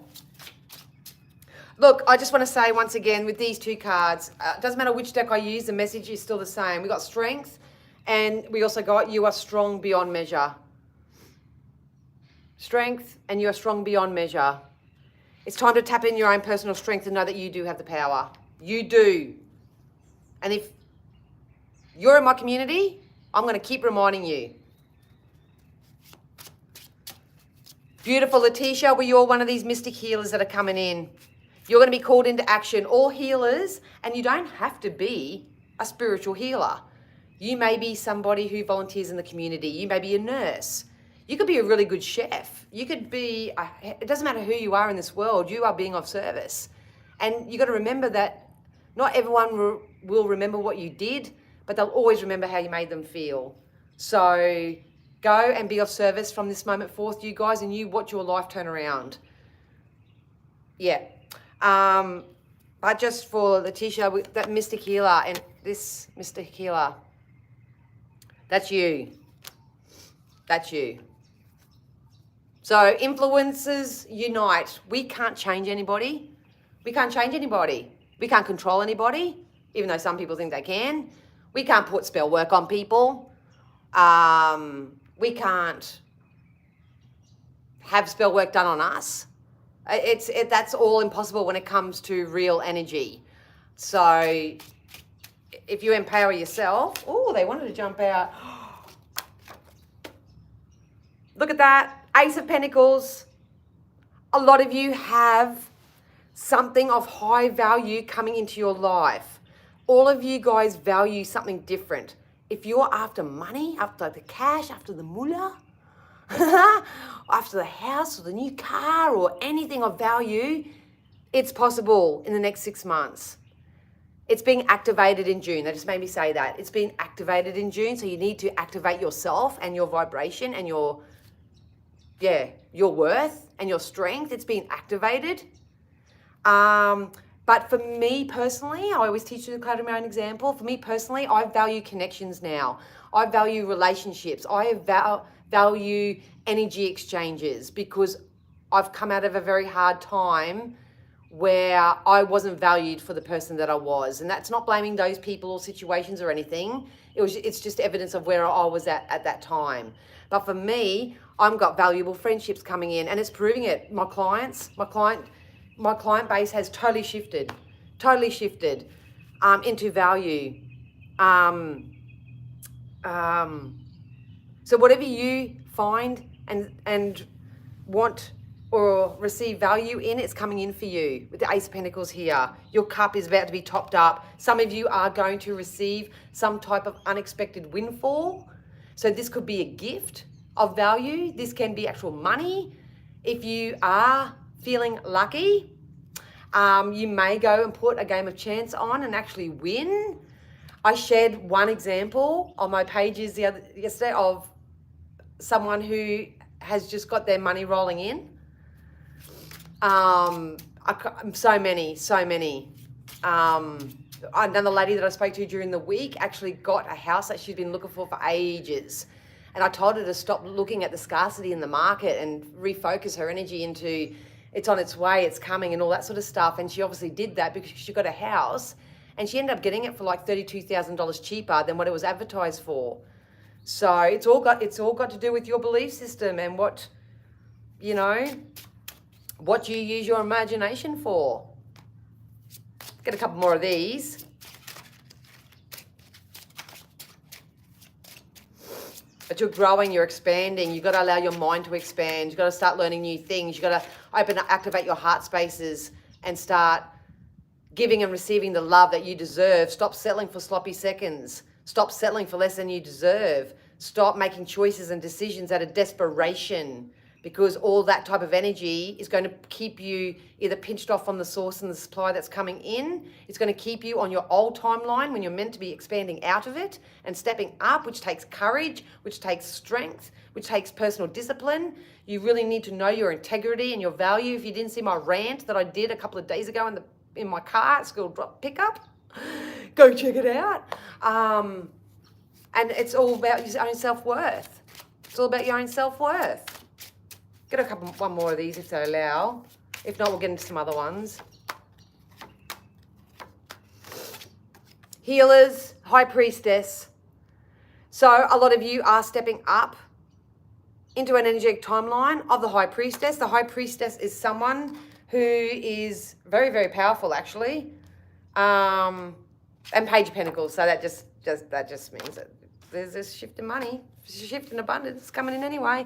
Look, I just want to say once again with these 2 cards, it doesn't matter which deck I use, the message is still the same. We got strength, and we also got you are strong beyond measure. Strength, and you are strong beyond measure. It's time to tap in your own personal strength and know that you do have the power. You do. And if you're in my community, I'm going to keep reminding you. Beautiful, Letitia, well, you're one of these mystic healers that are coming in. You're going to be called into action. All healers, and you don't have to be a spiritual healer. You may be somebody who volunteers in the community. You may be a nurse. You could be a really good chef. You could be, it doesn't matter who you are in this world, you are being of service. And you got to remember that not everyone will remember what you did, but they'll always remember how you made them feel. So go and be of service from this moment forth, you guys, and you watch your life turn around. Yeah. But just for Letitia, that mystic healer and this mystic healer, that's you. That's you. So influencers unite. We can't change anybody. We can't change anybody. We can't control anybody, even though some people think they can. We can't put spell work on people. We can't have spell work done on us. That's all impossible when it comes to real energy. So if you empower yourself, oh, they wanted to jump out. Look at that. Ace of Pentacles. A lot of you have something of high value coming into your life. All of you guys value something different. If you're after money, after the cash, after the moolah, after the house or the new car or anything of value, it's possible in the next 6 months. It's being activated in June. That just made me say that. It's being activated in June, so you need to activate yourself and your vibration and your worth and your strength. It's being activated. But for me personally, I always teach you the card of my own example. For me personally, I value connections now. I value relationships. I value energy exchanges because I've come out of a very hard time where I wasn't valued for the person that I was. And that's not blaming those people or situations or anything. It's just evidence of where I was at that time. But for me, I've got valuable friendships coming in, and it's proving it. My client base has totally shifted into value. So whatever you find and want or receive value in, it's coming in for you. With the Ace of Pentacles here, your cup is about to be topped up. Some of you are going to receive some type of unexpected windfall. So this could be a gift of value. This can be actual money. If you are feeling lucky, you may go and put a game of chance on and actually win. I shared one example on my pages yesterday of someone who has just got their money rolling in. So many. Another lady that I spoke to during the week actually got a house that she'd been looking for ages. And I told her to stop looking at the scarcity in the market and refocus her energy into it's on its way, it's coming and all that sort of stuff. And she obviously did that because she got a house and she ended up getting it for like $32,000 cheaper than what it was advertised for. So it's all got to do with your belief system and what you use your imagination for. Get a couple more of these. But you're growing, you're expanding. You've got to allow your mind to expand. You've got to start learning new things. You've got to activate your heart spaces and start giving and receiving the love that you deserve. Stop settling for sloppy seconds. Stop settling for less than you deserve. Stop making choices and decisions out of desperation, because all that type of energy is going to keep you either pinched off from the source and the supply that's coming in. It's going to keep you on your old timeline when you're meant to be expanding out of it and stepping up, which takes courage, which takes strength, which takes personal discipline. You really need to know your integrity and your value. If you didn't see my rant that I did a couple of days ago in my car at school drop pickup, go check it out. And it's all about your own self-worth. It's all about your own self-worth. Get one more of these if they allow. If not, we'll get into some other ones. Healers, High Priestess. So a lot of you are stepping up into an energetic timeline of the High Priestess. The High Priestess is someone who is very, very powerful, actually. And Page of Pentacles. So that just means that there's this shift in money, shift in abundance coming in anyway.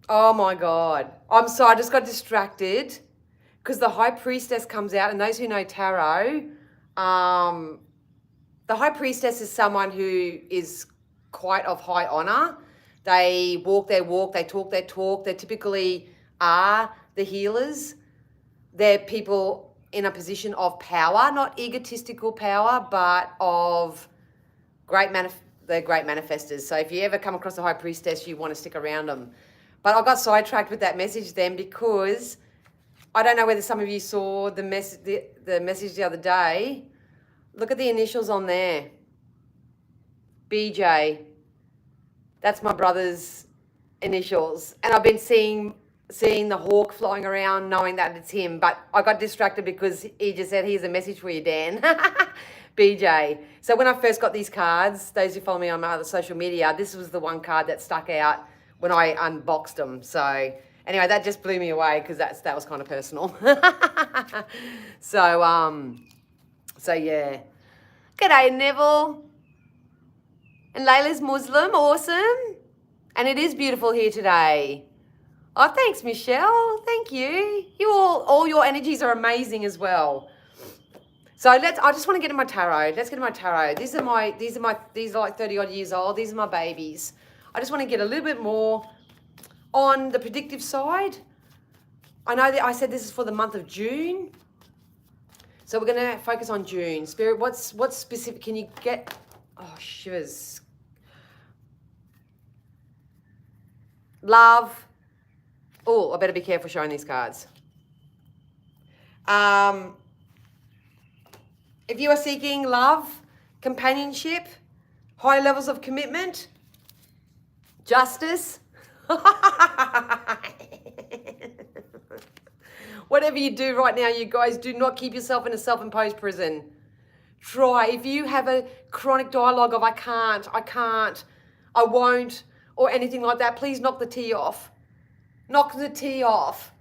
Oh my God. I'm sorry, I just got distracted because the High Priestess comes out, and those who know tarot, the High Priestess is someone who is quite of high honor. They walk their walk, they talk their talk. They typically are the healers. They're people in a position of power, not egotistical power, but of they're great manifestors. So if you ever come across a High Priestess, you want to stick around them. But I got sidetracked with that message then because I don't know whether some of you saw the message the other day. Look at the initials on there. BJ. That's my brother's initials. And I've been seeing the hawk flying around knowing that it's him. But I got distracted because he just said, here's a message for you, Dan. BJ. So when I first got these cards, those who follow me on my other social media, this was the one card that stuck out when I unboxed them. So anyway, that just blew me away because that was kind of personal. So yeah. G'day, Neville. And Layla's Muslim, awesome. And it is beautiful here today. Oh, thanks, Michelle. Thank you. You all your energies are amazing as well. So I just want to get in my tarot. Let's get in my tarot. These are like 30 odd years old. These are my babies. I just want to get a little bit more on the predictive side. I know that I said this is for the month of June. So we're going to focus on June. Spirit, what's specific? Can you get... Oh, shivers. Love. Oh, I better be careful showing these cards. If you are seeking love, companionship, high levels of commitment, justice, whatever you do right now, you guys, do not keep yourself in a self-imposed prison. Try. If you have a chronic dialogue of I can't, I won't, or anything like that, please knock the tea off. Knock the tea off.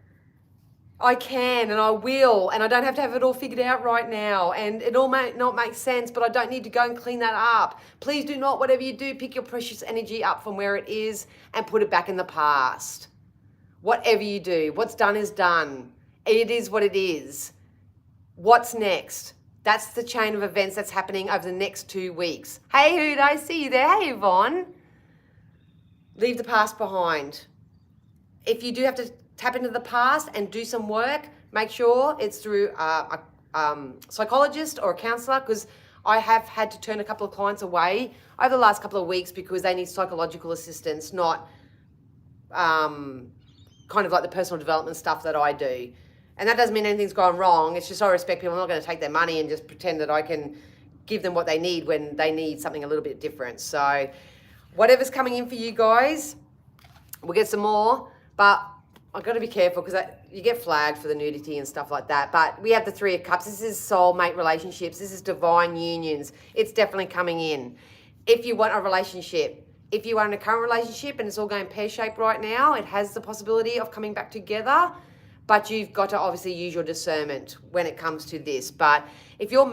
I can and I will, and I don't have to have it all figured out right now, and it all may not make sense, but I don't need to go and clean that up. Please do not, whatever you do, pick your precious energy up from where it is and put it back in the past. Whatever you do, what's done is done. It is what it is. What's next? That's the chain of events that's happening over the next 2 weeks. Hey, Hood, I see you there. Hey, Yvonne. Leave the past behind. If you do have to tap into the past and do some work, make sure it's through a psychologist or a counselor, because I have had to turn a couple of clients away over the last couple of weeks because they need psychological assistance, not kind of like the personal development stuff that I do. And that doesn't mean anything's gone wrong. It's just I respect people. I'm not going to take their money and just pretend that I can give them what they need when they need something a little bit different. So whatever's coming in for you guys, we'll get some more. But I've got to be careful because you get flagged for the nudity and stuff like that. But we have the Three of Cups. This is soulmate relationships. This is divine unions. It's definitely coming in. If you want a relationship, if you are in a current relationship and it's all going pear-shaped right now, it has the possibility of coming back together. But you've got to obviously use your discernment when it comes to this. But if you're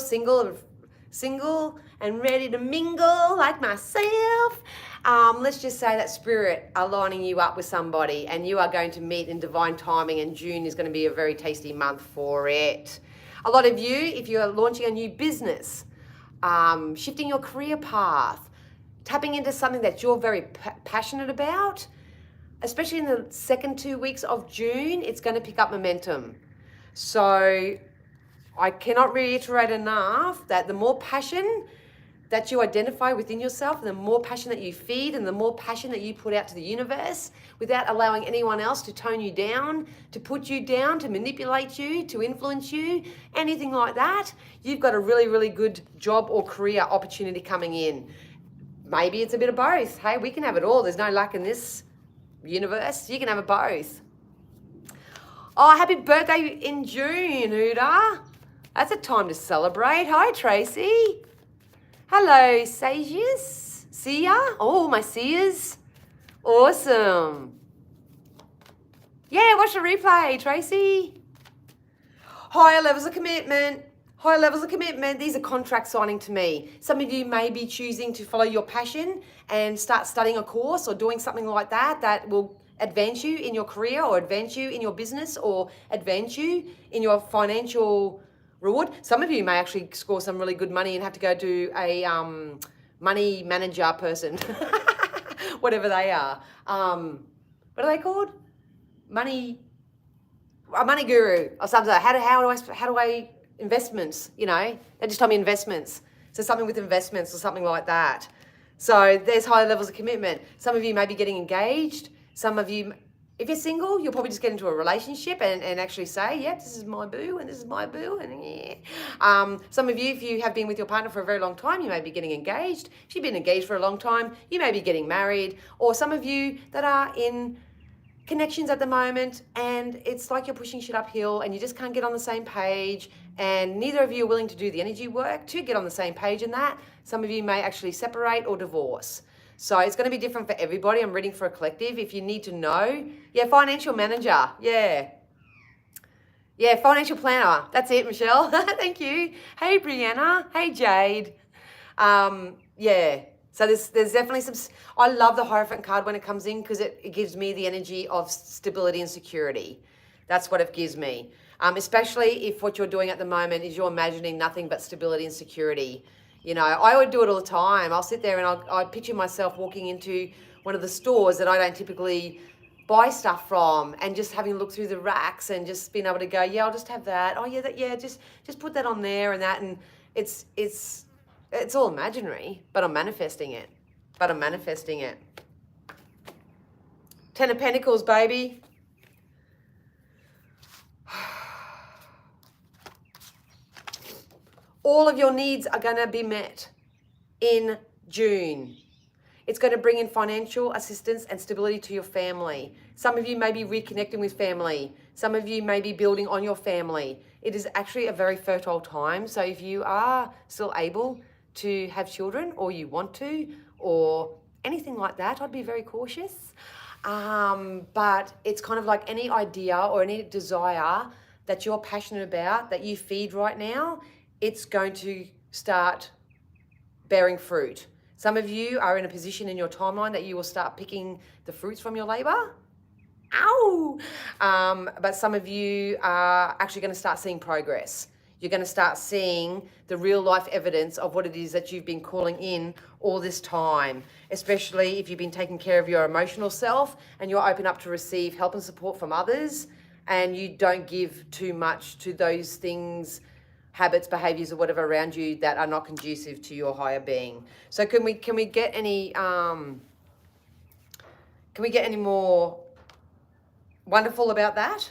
single and ready to mingle like myself, let's just say that spirit are lining you up with somebody and you are going to meet in divine timing, and June is going to be a very tasty month for it. A lot of you, if you're launching a new business, shifting your career path, tapping into something that you're very passionate about, especially in the second 2 weeks of June, it's going to pick up momentum. So I cannot reiterate enough that the more passion that you identify within yourself, the more passion that you feed and the more passion that you put out to the universe without allowing anyone else to tone you down, to put you down, to manipulate you, to influence you, anything like that, you've got a really, really good job or career opportunity coming in. Maybe it's a bit of both. Hey, we can have it all. There's no lack in this universe. You can have it both. Oh, happy birthday in June, Huda. That's a time to celebrate. Hi, Tracy. Hello, Sages. Sia. Oh, my Sias. Awesome. Yeah, watch the replay, Tracy. Higher levels of commitment. Higher levels of commitment. These are contract signing to me. Some of you may be choosing to follow your passion and start studying a course or doing something like that that will advance you in your career or advance you in your business or advance you in your financial reward. Some of you may actually score some really good money and have to go to a money manager person, whatever they are. What are they called? A money guru or something. How do I investments? You know, they just told me investments. So something with investments or something like that. So there's higher levels of commitment. Some of you may be getting engaged. Some of you, if you're single, you'll probably just get into a relationship and actually say, yep, this is my boo and this is my boo. And yeah. Some of you, if you have been with your partner for a very long time, you may be getting engaged. If you've been engaged for a long time, you may be getting married. Or some of you that are in connections at the moment and it's like you're pushing shit uphill and you just can't get on the same page and neither of you are willing to do the energy work to get on the same page in that. Some of you may actually separate or divorce. So it's going to be different for everybody. I'm reading for a collective. If you need to know, yeah, financial manager, yeah, financial planner. That's it, Michelle. Thank you. Hey, Brianna. Hey, Jade. Yeah. So there's definitely some. I love the Hierophant card when it comes in because it gives me the energy of stability and security. That's what it gives me. Especially if what you're doing at the moment is you're imagining nothing but stability and security. You know, I would do it all the time. I'll sit there and I'll picture myself walking into one of the stores that I don't typically buy stuff from and just having a look through the racks and just being able to go, yeah, I'll just have that. Oh, yeah, just put that on there and that. And it's all imaginary, but I'm manifesting it. Ten of Pentacles, baby. All of your needs are going to be met in June. It's going to bring in financial assistance and stability to your family. Some of you may be reconnecting with family. Some of you may be building on your family. It is actually a very fertile time. So if you are still able to have children or you want to or anything like that, I'd be very cautious. But it's kind of like any idea or any desire that you're passionate about, that you feed right now, it's going to start bearing fruit. Some of you are in a position in your timeline that you will start picking the fruits from your labor. Ow! But some of you are actually going to start seeing progress. You're going to start seeing the real life evidence of what it is that you've been calling in all this time, especially if you've been taking care of your emotional self and you're open up to receive help and support from others and you don't give too much to those things habits, behaviors, or whatever around you that are not conducive to your higher being. So can we get any more wonderful about that?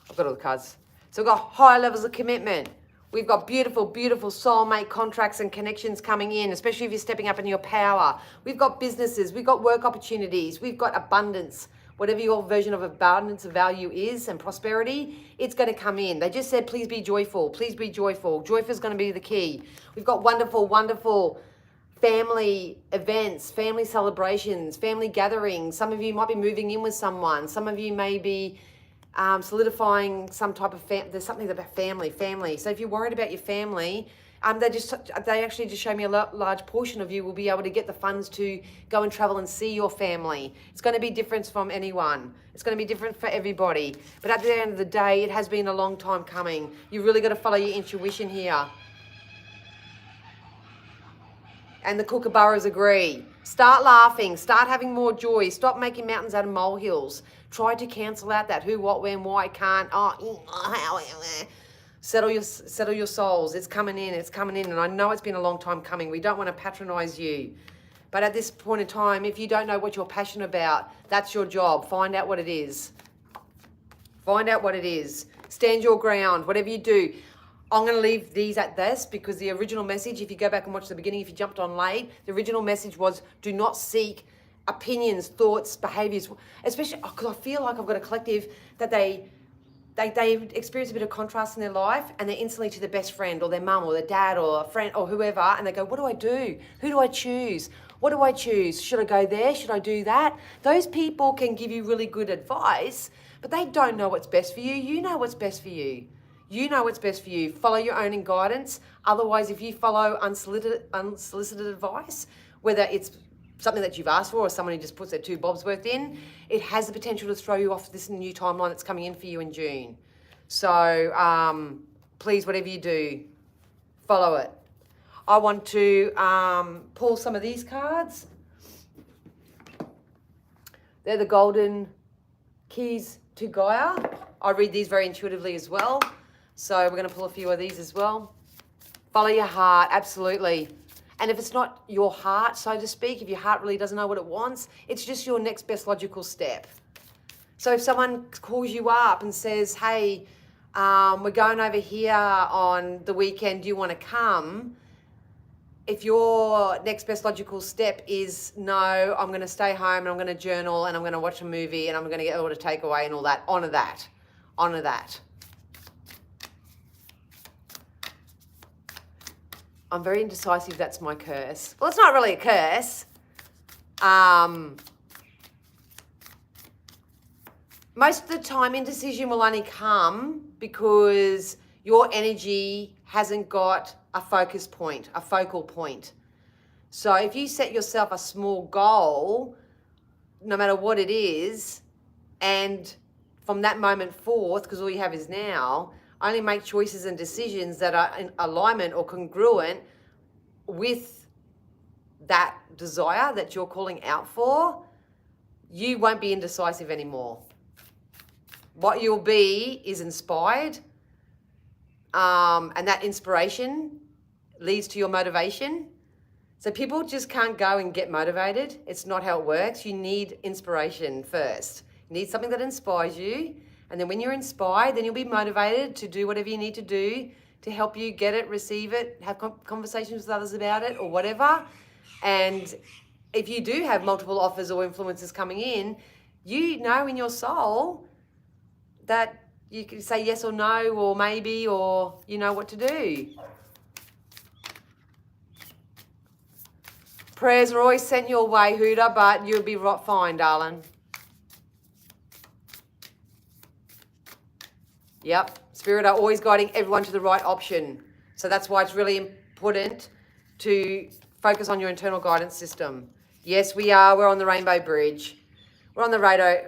I've got all the cards. So we've got high levels of commitment. We've got beautiful, beautiful soulmate contracts and connections coming in, especially if you're stepping up in your power. We've got businesses, we've got work opportunities, we've got abundance. Whatever your version of abundance of value is and prosperity, it's going to come in. They just said, please be joyful. Please be joyful. Joyful is going to be the key. We've got wonderful, wonderful family events, family celebrations, family gatherings. Some of you might be moving in with someone. Some of you may be solidifying some type of there's something about family. So if you're worried about your family, they actually just show me a large portion of you will be able to get the funds to go and travel and see your family. It's going to be different from anyone. It's going to be different for everybody. But at the end of the day, it has been a long time coming. You really got to follow your intuition here. And the kookaburras agree. Start laughing. Start having more joy. Stop making mountains out of molehills. Try to cancel out that who, what, when, why, can't. Settle your souls. It's coming in. It's coming in. And I know it's been a long time coming. We don't want to patronize you. But at this point in time, if you don't know what you're passionate about, that's your job. Find out what it is. Find out what it is. Stand your ground. Whatever you do. I'm going to leave these at this because the original message, if you go back and watch the beginning, if you jumped on late, the original message was do not seek opinions, thoughts, behaviors, especially because I feel like I've got a collective that they experience a bit of contrast in their life and they're instantly to their best friend or their mum or their dad or a friend or whoever, and they go, what do I do? Who do I choose? What do I choose? Should I go there? Should I do that? Those people can give you really good advice, but they don't know what's best for you. You know what's best for you. You know what's best for you. Follow your own guidance. Otherwise, if you follow unsolicited advice, whether it's something that you've asked for or someone who just puts their two bobs worth in, it has the potential to throw you off this new timeline that's coming in for you in June. So please, whatever you do, follow it. I want to pull some of these cards. They're the golden keys to Gaia. I read these very intuitively as well. So we're going to pull a few of these as well. Follow your heart, absolutely. And if it's not your heart, so to speak, if your heart really doesn't know what it wants, it's just your next best logical step. So if someone calls you up and says, hey, we're going over here on the weekend, do you want to come? If your next best logical step is, no, I'm going to stay home and I'm going to journal and I'm going to watch a movie and I'm going to get all the takeaway and all that, honor that. Honor that. I'm very indecisive, that's my curse. Well, it's not really a curse. Most of the time, indecision will only come because your energy hasn't got a focus point, a focal point. So if you set yourself a small goal, no matter what it is, and from that moment forth, because all you have is now, only make choices and decisions that are in alignment or congruent with that desire that you're calling out for, you won't be indecisive anymore. What you'll be is inspired, and that inspiration leads to your motivation. So people just can't go and get motivated. It's not how it works. You need inspiration first. You need something that inspires you. And then when you're inspired, then you'll be motivated to do whatever you need to do to help you get it, receive it, have conversations with others about it or whatever. And if you do have multiple offers or influences coming in, you know in your soul that you can say yes or no or maybe, or you know what to do. Prayers are always sent your way, Huda, but you'll be fine, darling. Yep, Spirit are always guiding everyone to the right option. So that's why it's really important to focus on your internal guidance system. Yes, we are. We're on the Rainbow Bridge. We're on the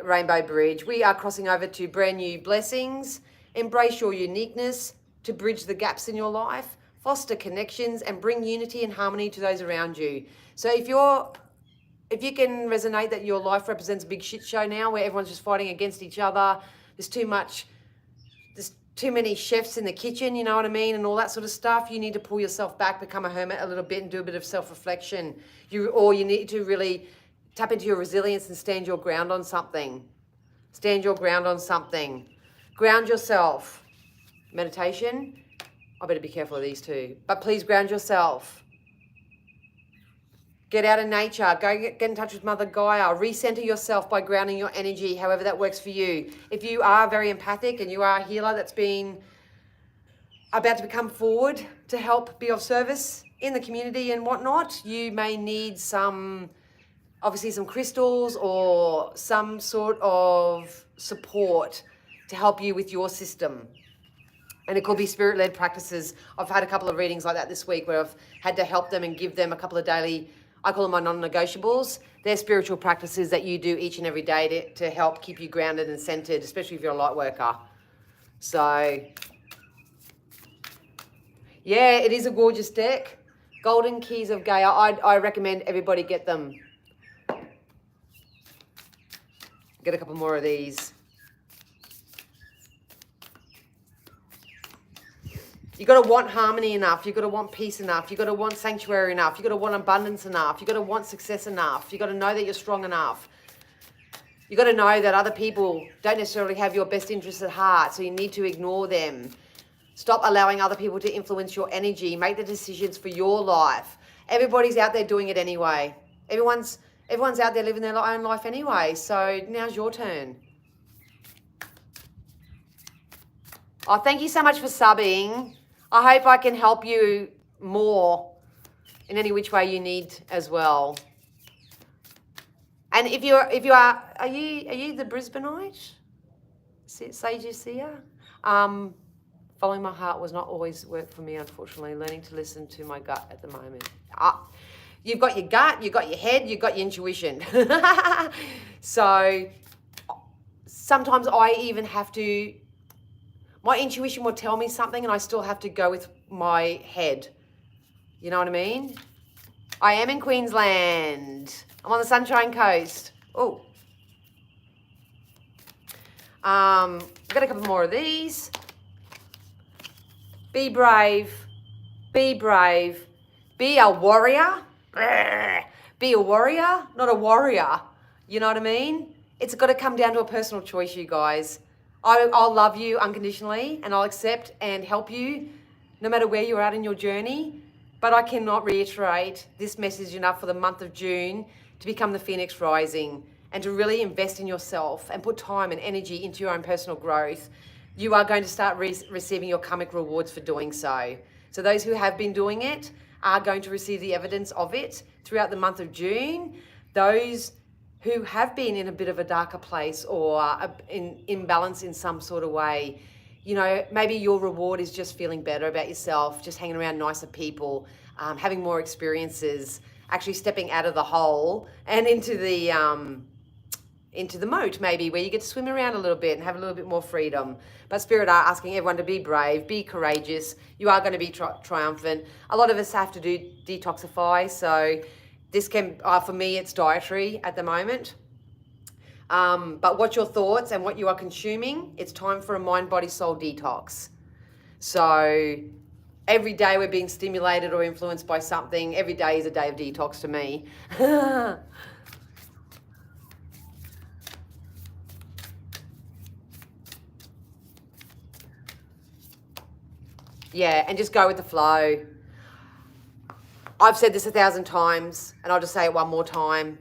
Rainbow Bridge. We are crossing over to brand new blessings. Embrace your uniqueness to bridge the gaps in your life, foster connections, and bring unity and harmony to those around you. So if you can resonate that your life represents a big shit show now where everyone's just fighting against each other, there's too many chefs in the kitchen, you know what I mean, and all that sort of stuff. You need to pull yourself back, become a hermit a little bit, and do a bit of self-reflection. You need to really tap into your resilience and stand your ground on something. Stand your ground on something. Ground yourself. Meditation. I better be careful of these two. But please ground yourself. Get out of nature. Go get in touch with Mother Gaia. Recenter yourself by grounding your energy, however that works for you. If you are very empathic and you are a healer that's been about to come forward to help be of service in the community and whatnot, you may need obviously some crystals or some sort of support to help you with your system. And it could be spirit-led practices. I've had a couple of readings like that this week where I've had to help them and give them a couple of daily, I call them my non-negotiables. They're spiritual practices that you do each and every day to help keep you grounded and centered, especially if you're a light worker. So, yeah, it is a gorgeous deck. Golden Keys of Gaia. I recommend everybody get them. Get a couple more of these. You got to want harmony enough. You got to want peace enough. You got to want sanctuary enough. You got to want abundance enough. You got to want success enough. You got to know that you're strong enough. You got to know that other people don't necessarily have your best interests at heart, so you need to ignore them. Stop allowing other people to influence your energy. Make the decisions for your life. Everybody's out there doing it anyway. Everyone's out there living their own life anyway. So now's your turn. Oh, thank you so much for subbing. I hope I can help you more in any which way you need as well. And if you are you the Brisbaneite? Sage Seer? Following my heart was not always work for me, unfortunately. Learning to listen to my gut at the moment. You've got your gut, you've got your head, you've got your intuition. So sometimes I even have to, my intuition will tell me something and I still have to go with my head. You know what I mean? I am in Queensland. I'm on the Sunshine Coast. Oh. Got a couple more of these. Be brave. Be brave. Be a warrior. Be a warrior, not a warrior. You know what I mean? It's got to come down to a personal choice, you guys. I'll love you unconditionally and I'll accept and help you no matter where you're at in your journey. But I cannot reiterate this message enough for the month of June to become the Phoenix Rising and to really invest in yourself and put time and energy into your own personal growth. You are going to start receiving your karmic rewards for doing so. So those who have been doing it are going to receive the evidence of it throughout the month of June. Those who have been in a bit of a darker place or in imbalance in some sort of way, you know, maybe your reward is just feeling better about yourself, just hanging around nicer people, having more experiences, actually stepping out of the hole and into the moat maybe, where you get to swim around a little bit and have a little bit more freedom. But Spirit are asking everyone to be brave, be courageous. You are going to be triumphant. A lot of us have to do detoxify, so this can, for me, it's dietary at the moment. But what's your thoughts and what you are consuming? It's time for a mind, body, soul detox. So every day we're being stimulated or influenced by something. Every day is a day of detox to me. Yeah, and just go with the flow. I've said this 1,000 times, and I'll just say it one more time.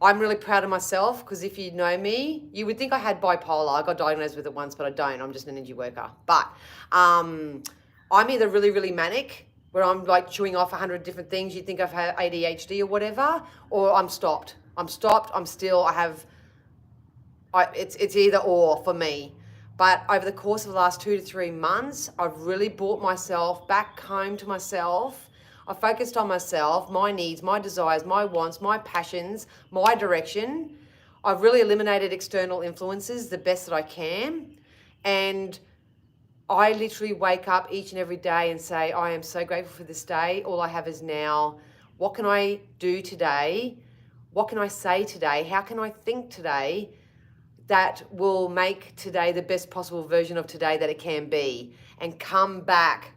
I'm really proud of myself because if you know me, you would think I had bipolar. I got diagnosed with it once, but I don't. I'm just an energy worker. But I'm either really, really manic, where I'm like chewing off 100 different things. You think I've had ADHD or whatever, or I'm stopped. I'm still, it's either or for me. But over the course of the last 2 to 3 months, I've really brought myself back home to myself. I focused on myself, my needs, my desires, my wants, my passions, my direction. I've really eliminated external influences the best that I can. And I literally wake up each and every day and say, I am so grateful for this day. All I have is now. What can I do today? What can I say today? How can I think today that will make today the best possible version of today that it can be, and come back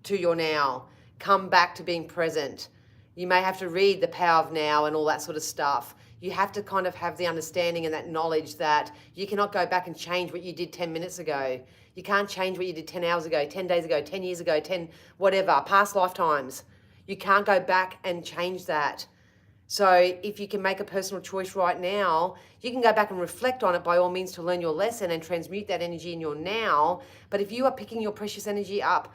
to your now. Come back to being present. You may have to read The Power of Now and all that sort of stuff. You have to kind of have the understanding and that knowledge that you cannot go back and change what you did 10 minutes ago. You can't change what you did 10 hours ago, 10 days ago, 10 years ago, 10 whatever, past lifetimes. You can't go back and change that. So if you can make a personal choice right now, you can go back and reflect on it by all means to learn your lesson and transmute that energy in your now. But if you are picking your precious energy up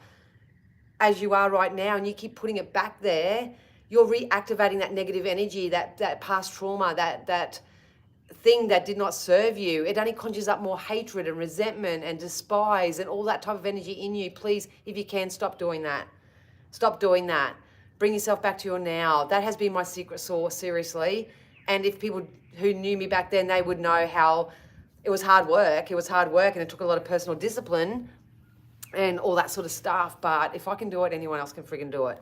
as you are right now and you keep putting it back there, you're reactivating that negative energy, that past trauma, that thing that did not serve you. It only conjures up more hatred and resentment and despise and all that type of energy in you. Please, if you can, stop doing that. Stop doing that. Bring yourself back to your now. That has been my secret sauce, seriously. And if people who knew me back then, they would know how it was hard work. It was hard work and it took a lot of personal discipline and all that sort of stuff. But if I can do it, anyone else can friggin' do it.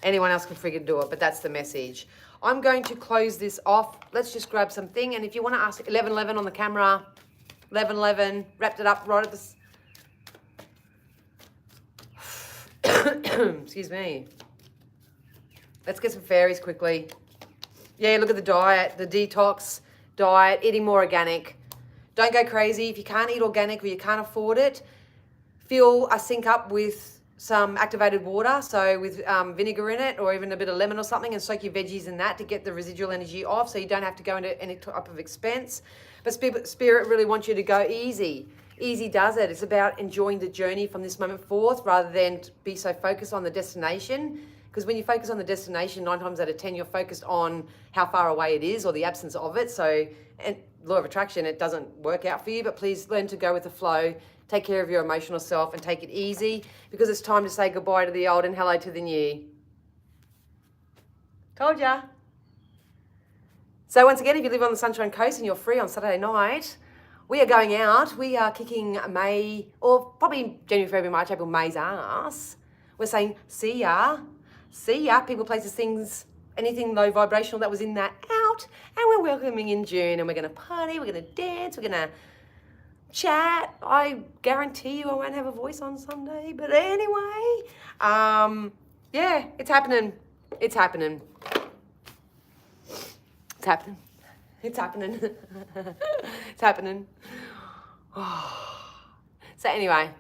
Anyone else can friggin' do it, but that's the message. I'm going to close this off. Let's just grab something. And if you want to ask 1111 on the camera, 1111, wrapped it up right at the... Excuse me. Let's get some fairies quickly. Yeah, look at the diet, the detox diet, eating more organic. Don't go crazy. If you can't eat organic or you can't afford it, fill a sink up with some activated water, so with vinegar in it or even a bit of lemon or something, and soak your veggies in that to get the residual energy off so you don't have to go into any type of expense. But Spirit really wants you to go easy. Easy does it. It's about enjoying the journey from this moment forth rather than be so focused on the destination. Because when you focus on the destination, 9 times out of 10, you're focused on how far away it is or the absence of it. So, and law of attraction, it doesn't work out for you, but please learn to go with the flow. Take care of your emotional self and take it easy, because it's time to say goodbye to the old and hello to the new. Told ya. So once again, if you live on the Sunshine Coast and you're free on Saturday night, we are going out. We are kicking May, or probably January, February, March, April, May's ass. We're saying, see ya. See ya, people, places, things, anything low vibrational that was in that out. And we're welcoming in June, and we're going to party, we're going to dance, we're going to chat. I guarantee you I won't have a voice on Sunday. But anyway, yeah, it's happening. It's happening. It's happening. It's happening. It's happening. So anyway.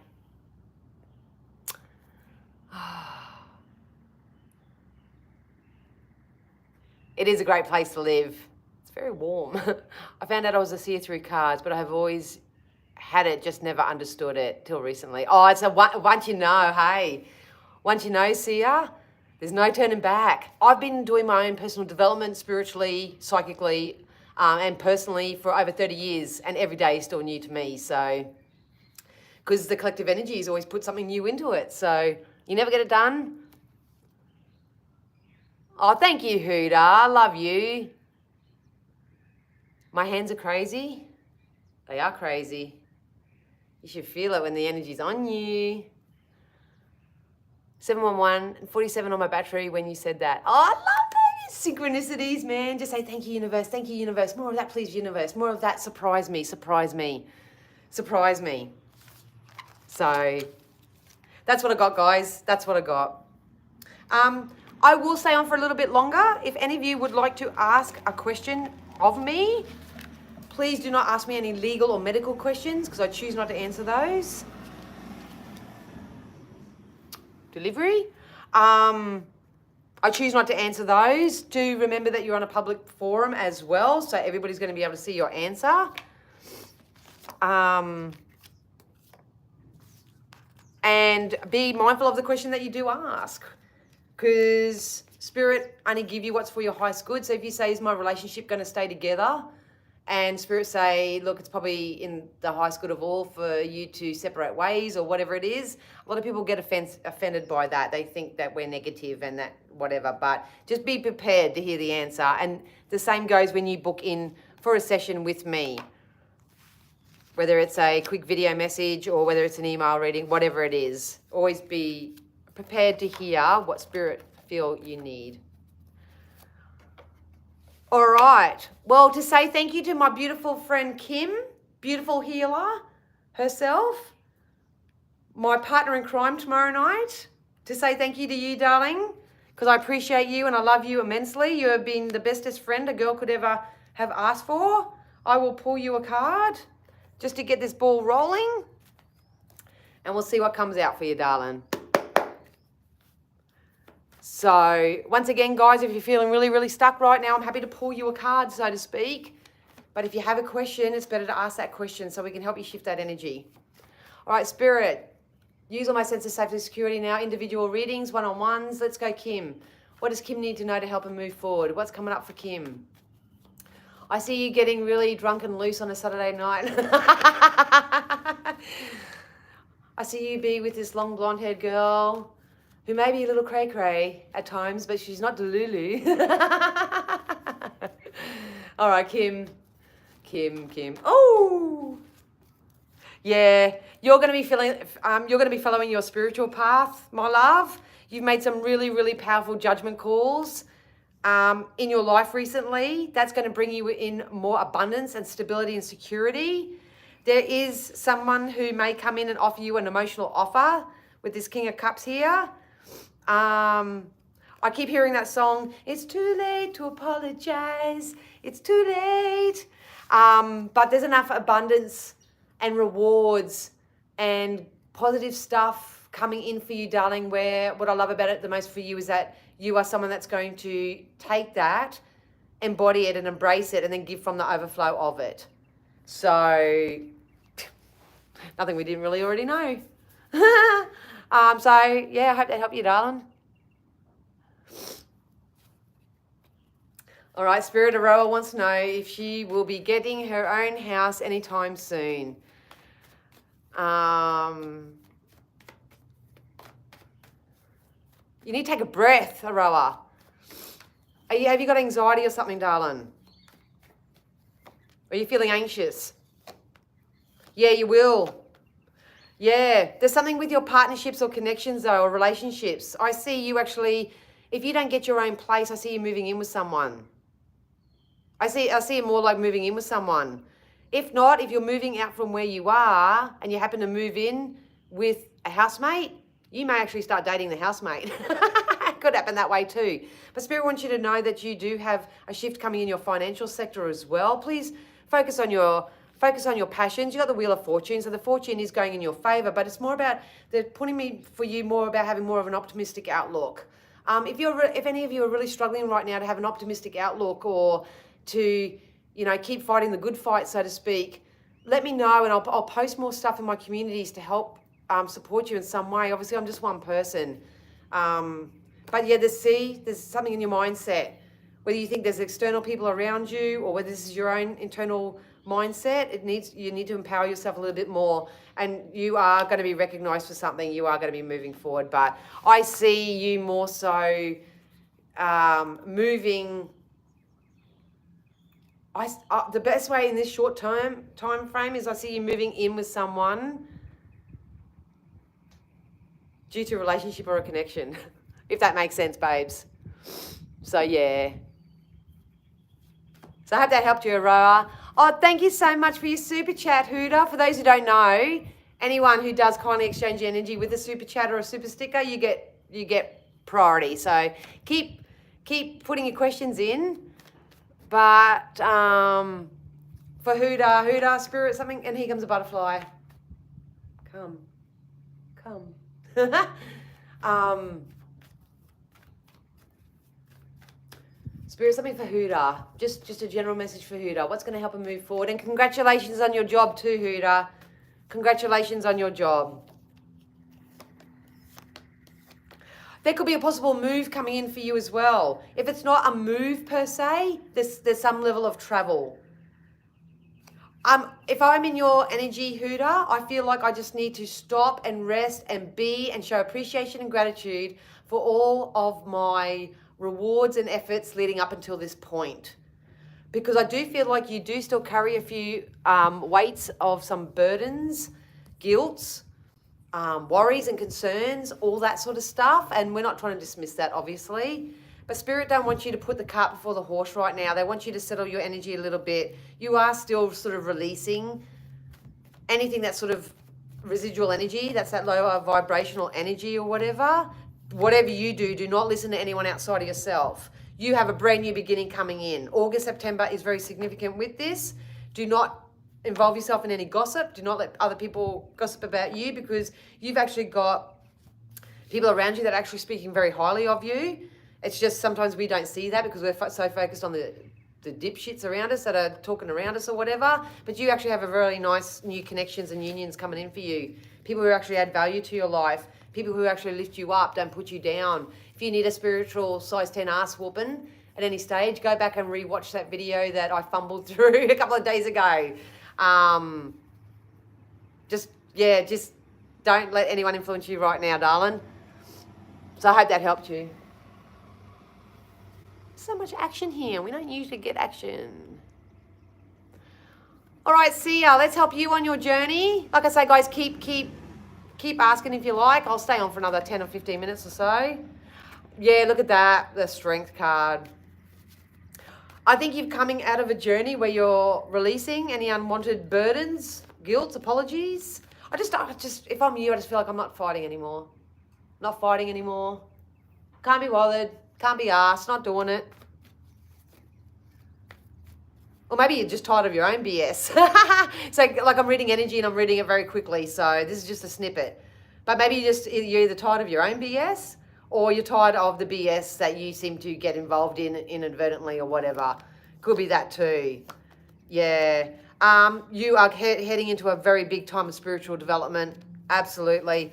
It is a great place to live. It's very warm. I found out I was a seer through cards, but I have always had it, just never understood it till recently. Oh, it's a once you know, hey. Once you know, seer, there's no turning back. I've been doing my own personal development spiritually, psychically, and personally for over 30 years, and every day is still new to me. So, because the collective energy has always put something new into it. So, you never get it done. Oh, thank you, Huda. I love you. My hands are crazy. They are crazy. You should feel it when the energy's on you. 711 and 47 on my battery when you said that. Oh, I love that. Synchronicities, man. Just say thank you, universe. Thank you, universe. More of that, please, universe. More of that. Surprise me. Surprise me. Surprise me. So that's what I got, guys. That's what I got. I will stay on for a little bit longer. If any of you would like to ask a question of me, please do not ask me any legal or medical questions, because I choose not to answer those. Delivery. I choose not to answer those. Do remember that you're on a public forum as well, so everybody's going to be able to see your answer. And be mindful of the question that you do ask, because Spirit only give you what's for your highest good. So if you say, is my relationship going to stay together? And Spirit say, look, it's probably in the highest good of all for you to separate ways or whatever it is. A lot of people get offended by that. They think that we're negative and that whatever, but just be prepared to hear the answer. And the same goes when you book in for a session with me, whether it's a quick video message or whether it's an email reading, whatever it is. Always be prepared to hear what Spirit feel you need. All right. Well, to say thank you to my beautiful friend Kim, beautiful healer herself, my partner in crime tomorrow night, to say thank you to you, darling, because I appreciate you and I love you immensely. You have been the bestest friend a girl could ever have asked for. I will pull you a card just to get this ball rolling, and we'll see what comes out for you, darling. So once again, guys, if you're feeling really, really stuck right now, I'm happy to pull you a card, so to speak. But if you have a question, it's better to ask that question so we can help you shift that energy. All right, Spirit, use all my sense of safety and security now. Individual readings, one-on-ones. Let's go, Kim. What does Kim need to know to help her move forward? What's coming up for Kim? I see you getting really drunk and loose on a Saturday night. I see you be with this long blonde-haired girl who may be a little cray-cray at times, but she's not delulu. All right, Kim. Oh, yeah. You're going to be following your spiritual path, my love. You've made some really, really powerful judgment calls in your life recently. That's going to bring you in more abundance and stability and security. There is someone who may come in and offer you an emotional offer with this King of Cups here. I keep hearing that song, it's too late to apologize, it's too late. But there's enough abundance and rewards and positive stuff coming in for you, darling, where what I love about it the most for you is that you are someone that's going to take that, embody it and embrace it, and then give from the overflow of it. So, nothing we didn't really already know. So, yeah, I hope that helped you, darling. All right, Spirit Aroa wants to know if she will be getting her own house anytime soon. You need to take a breath, Aroa. Have you got anxiety or something, darling? Are you feeling anxious? Yeah, you will. Yeah, there's something with your partnerships or connections, though, or relationships. I see you actually, if you don't get your own place, I see you moving in with someone. I see it more like moving in with someone. If not, if you're moving out from where you are and you happen to move in with a housemate, you may actually start dating the housemate. It could happen that way too. But Spirit wants you to know that you do have a shift coming in your financial sector as well. Please focus on your passions. You got the Wheel of Fortune, so the fortune is going in your favor, but it's more about, they're putting me for you more about having more of an optimistic outlook. If any of you are really struggling right now to have an optimistic outlook or to, keep fighting the good fight, so to speak, let me know and I'll post more stuff in my communities to help support you in some way. Obviously, I'm just one person. But yeah, there's something in your mindset, whether you think there's external people around you or whether this is your own internal mindset, you need to empower yourself a little bit more, and you are going to be recognized for something. You are going to be moving forward, but I see you more so moving. The best way in this short time frame is I see you moving in with someone due to a relationship or a connection, if that makes sense, babes. So yeah. So I hope that helped you, Aroa. Oh, thank you so much for your super chat, Huda. For those who don't know, anyone who does kindly exchange energy with a super chat or a super sticker, you get priority. So keep putting your questions in. But for Huda, Spirit, something, and here comes a butterfly. Come. Spirit, something for Huda. Just a general message for Huda. What's going to help her move forward? And congratulations on your job too, Huda. Congratulations on your job. There could be a possible move coming in for you as well. If it's not a move per se, there's some level of travel. If I'm in your energy, Huda, I feel like I just need to stop and rest and be and show appreciation and gratitude for all of my rewards and efforts leading up until this point. Because I do feel like you do still carry a few weights of some burdens, guilts, worries and concerns, all that sort of stuff. And we're not trying to dismiss that, obviously. But Spirit don't want you to put the cart before the horse right now. They want you to settle your energy a little bit. You are still sort of releasing anything that's sort of residual energy, that's that lower vibrational energy or whatever you do not listen to anyone outside of yourself. You have a brand new beginning coming in. August, September is very significant with this. Do not involve yourself in any gossip. Do not let other people gossip about you, because you've actually got people around you that are actually speaking very highly of you. It's just sometimes we don't see that because we're so focused on the dipshits around us that are talking around us or whatever. But you actually have a really nice new connections and unions coming in for you. People who actually add value to your life. People who actually lift you up, don't put you down. If you need a spiritual size 10 ass whooping at any stage, go back and rewatch that video that I fumbled through a couple of days ago. Just don't let anyone influence you right now, darling. So I hope that helped you. So much action here. We don't usually get action. All right, see ya. Let's help you on your journey. Like I say, guys, keep asking if you like. I'll stay on for another 10 or 15 minutes or so. Yeah, look at that, the Strength card. I think you're coming out of a journey where you're releasing any unwanted burdens, guilt, apologies. I just, if I'm you, I just feel like I'm not fighting anymore. Not fighting anymore. Can't be bothered. Can't be asked. Not doing it. Or maybe you're just tired of your own BS. So like I'm reading energy and I'm reading it very quickly. So this is just a snippet. But maybe you're either tired of your own BS or you're tired of the BS that you seem to get involved in inadvertently or whatever. Could be that too. Yeah. You are heading into a very big time of spiritual development. Absolutely.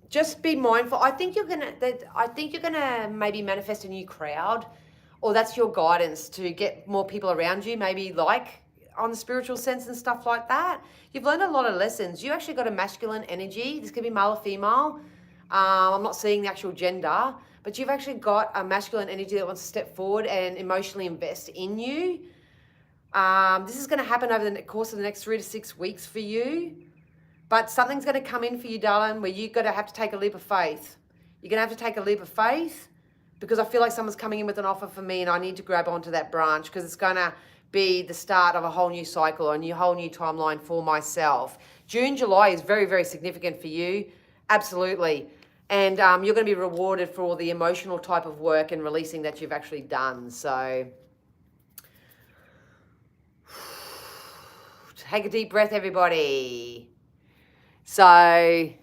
Just be mindful. I think you're gonna maybe manifest a new crowd, or that's your guidance to get more people around you, maybe like on the spiritual sense and stuff like that. You've learned a lot of lessons. You actually got a masculine energy. This could be male or female. I'm not seeing the actual gender, but you've actually got a masculine energy that wants to step forward and emotionally invest in you. This is going to happen over the course of the next 3 to 6 weeks for you. But something's going to come in for you, darling, where you're going to have to take a leap of faith. You're going to have to take a leap of faith, because I feel like someone's coming in with an offer for me and I need to grab onto that branch, because it's going to be the start of a whole new cycle, a whole new timeline for myself. June, July is very, very significant for you. Absolutely. And you're going to be rewarded for all the emotional type of work and releasing that you've actually done. So take a deep breath, everybody. So I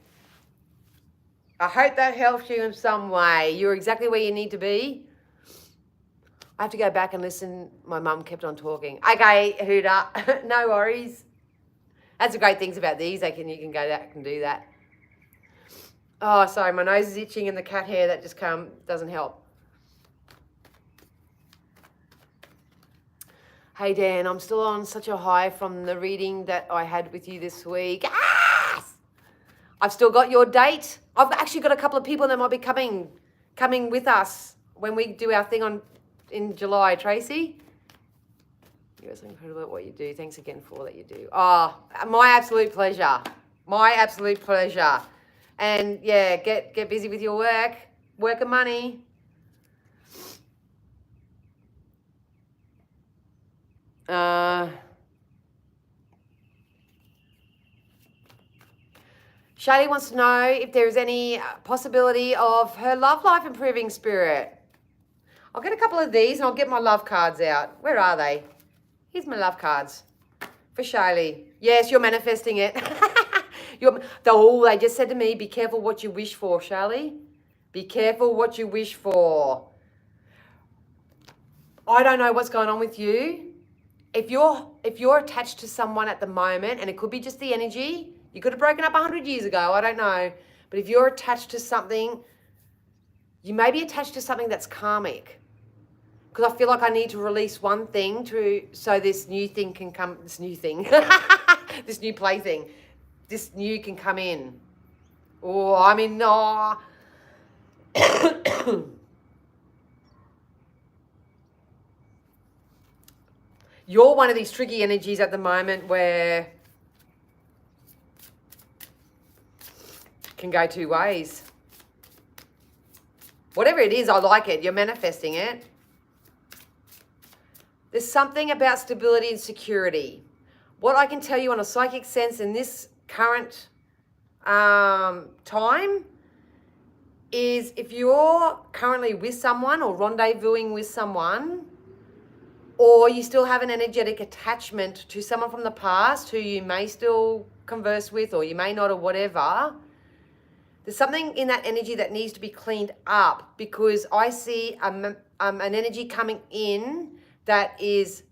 hope that helps you in some way. You're exactly where you need to be. I have to go back and listen. My mum kept on talking. Okay, Hooter, no worries. That's the great things about these. You can go back and do that. Oh, sorry, my nose is itching and the cat hair that just doesn't help. Hey, Dan, I'm still on such a high from the reading that I had with you this week. Yes! I've still got your date. I've actually got a couple of people that might be coming with us when we do our thing in July. Tracy, you're so incredible at what you do. Thanks again for all that you do. Oh, my absolute pleasure. My absolute pleasure. And yeah, get busy with your work and money. Shaylee wants to know if there is any possibility of her love life improving, Spirit. I'll get a couple of these and I'll get my love cards out. Where are they? Here's my love cards for Shaylee. Yes, you're manifesting it. They just said to me, be careful what you wish for, Shaylee. Be careful what you wish for. I don't know what's going on with you. If you're attached to someone at the moment, and it could be just the energy, you could have broken up 100 years ago, I don't know. But if you're attached to something, you may be attached to something that's karmic. Because I feel like I need to release one thing so this new thing can come, this new thing, this new plaything, this new can come in. Oh, I mean, no. You're one of these tricky energies at the moment where it can go two ways. Whatever it is, I like it. You're manifesting it. There's something about stability and security. What I can tell you on a psychic sense in this current time is if you're currently with someone or rendezvousing with someone, or you still have an energetic attachment to someone from the past who you may still converse with or you may not or whatever, there's something in that energy that needs to be cleaned up, because I see an energy coming in that is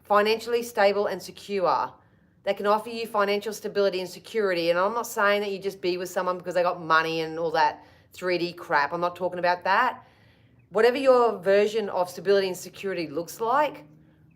financially stable and secure, that can offer you financial stability and security. And I'm not saying that you just be with someone because they got money and all that 3D crap. I'm not talking about that. Whatever your version of stability and security looks like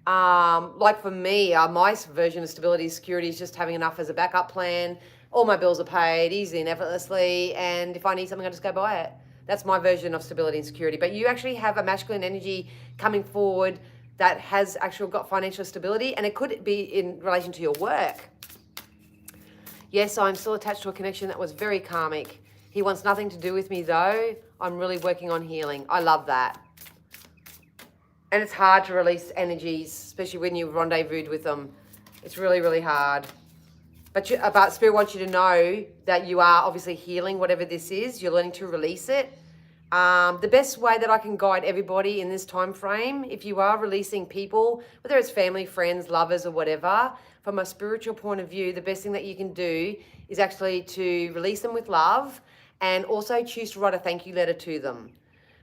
for me, my version of stability and security is just having enough as a backup plan. All my bills are paid easily and effortlessly, and if I need something, I just go buy it. That's my version of stability and security. But you actually have a masculine energy coming forward that has actually got financial stability, and it could be in relation to your work. Yes, I'm still attached to a connection that was very karmic. He wants nothing to do with me though. I'm really working on healing. I love that. And it's hard to release energies, especially when you've rendezvoused with them. It's really, really hard. But Spirit wants you to know that you are obviously healing whatever this is. You're learning to release it. The best way that I can guide everybody in this time frame, if you are releasing people, whether it's family, friends, lovers, or whatever, from a spiritual point of view, the best thing that you can do is actually to release them with love, and also choose to write a thank you letter to them.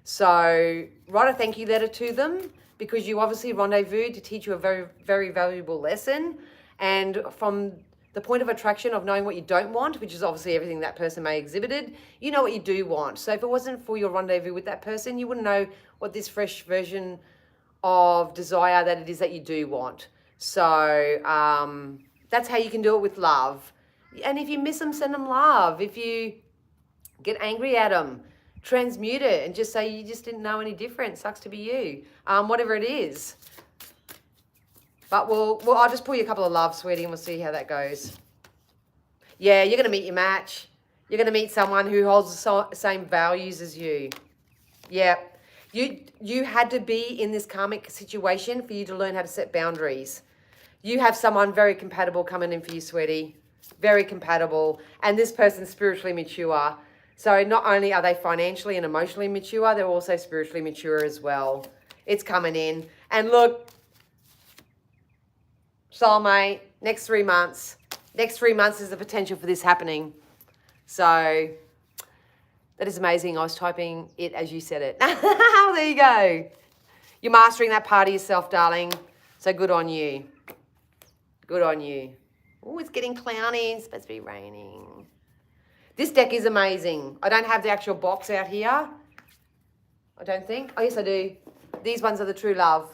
So write a thank you letter to them, because you obviously rendezvous to teach you a very, very valuable lesson. And from the point of attraction of knowing what you don't want, which is obviously everything that person may have exhibited, you know what you do want. So if it wasn't for your rendezvous with that person, you wouldn't know what this fresh version of desire that it is that you do want. So that's how you can do it with love. And if you miss them, send them love. If you get angry at them, transmute it and just say you just didn't know any different. Sucks to be you. Whatever it is. But I'll just pull you a couple of love, sweetie, and we'll see how that goes. Yeah, you're going to meet your match. You're going to meet someone who holds the same values as you. Yeah. You had to be in this karmic situation for you to learn how to set boundaries. You have someone very compatible coming in for you, sweetie. Very compatible. And this person's spiritually mature. So not only are they financially and emotionally mature, they're also spiritually mature as well. It's coming in. And look, soulmate, next 3 months. Next 3 months is the potential for this happening. So that is amazing. I was typing it as you said it. There you go. You're mastering that part of yourself, darling. So good on you. Good on you. Oh, it's getting cloudy. It's supposed to be raining. This deck is amazing. I don't have the actual box out here. I don't think. Oh, yes, I do. These ones are the True Love.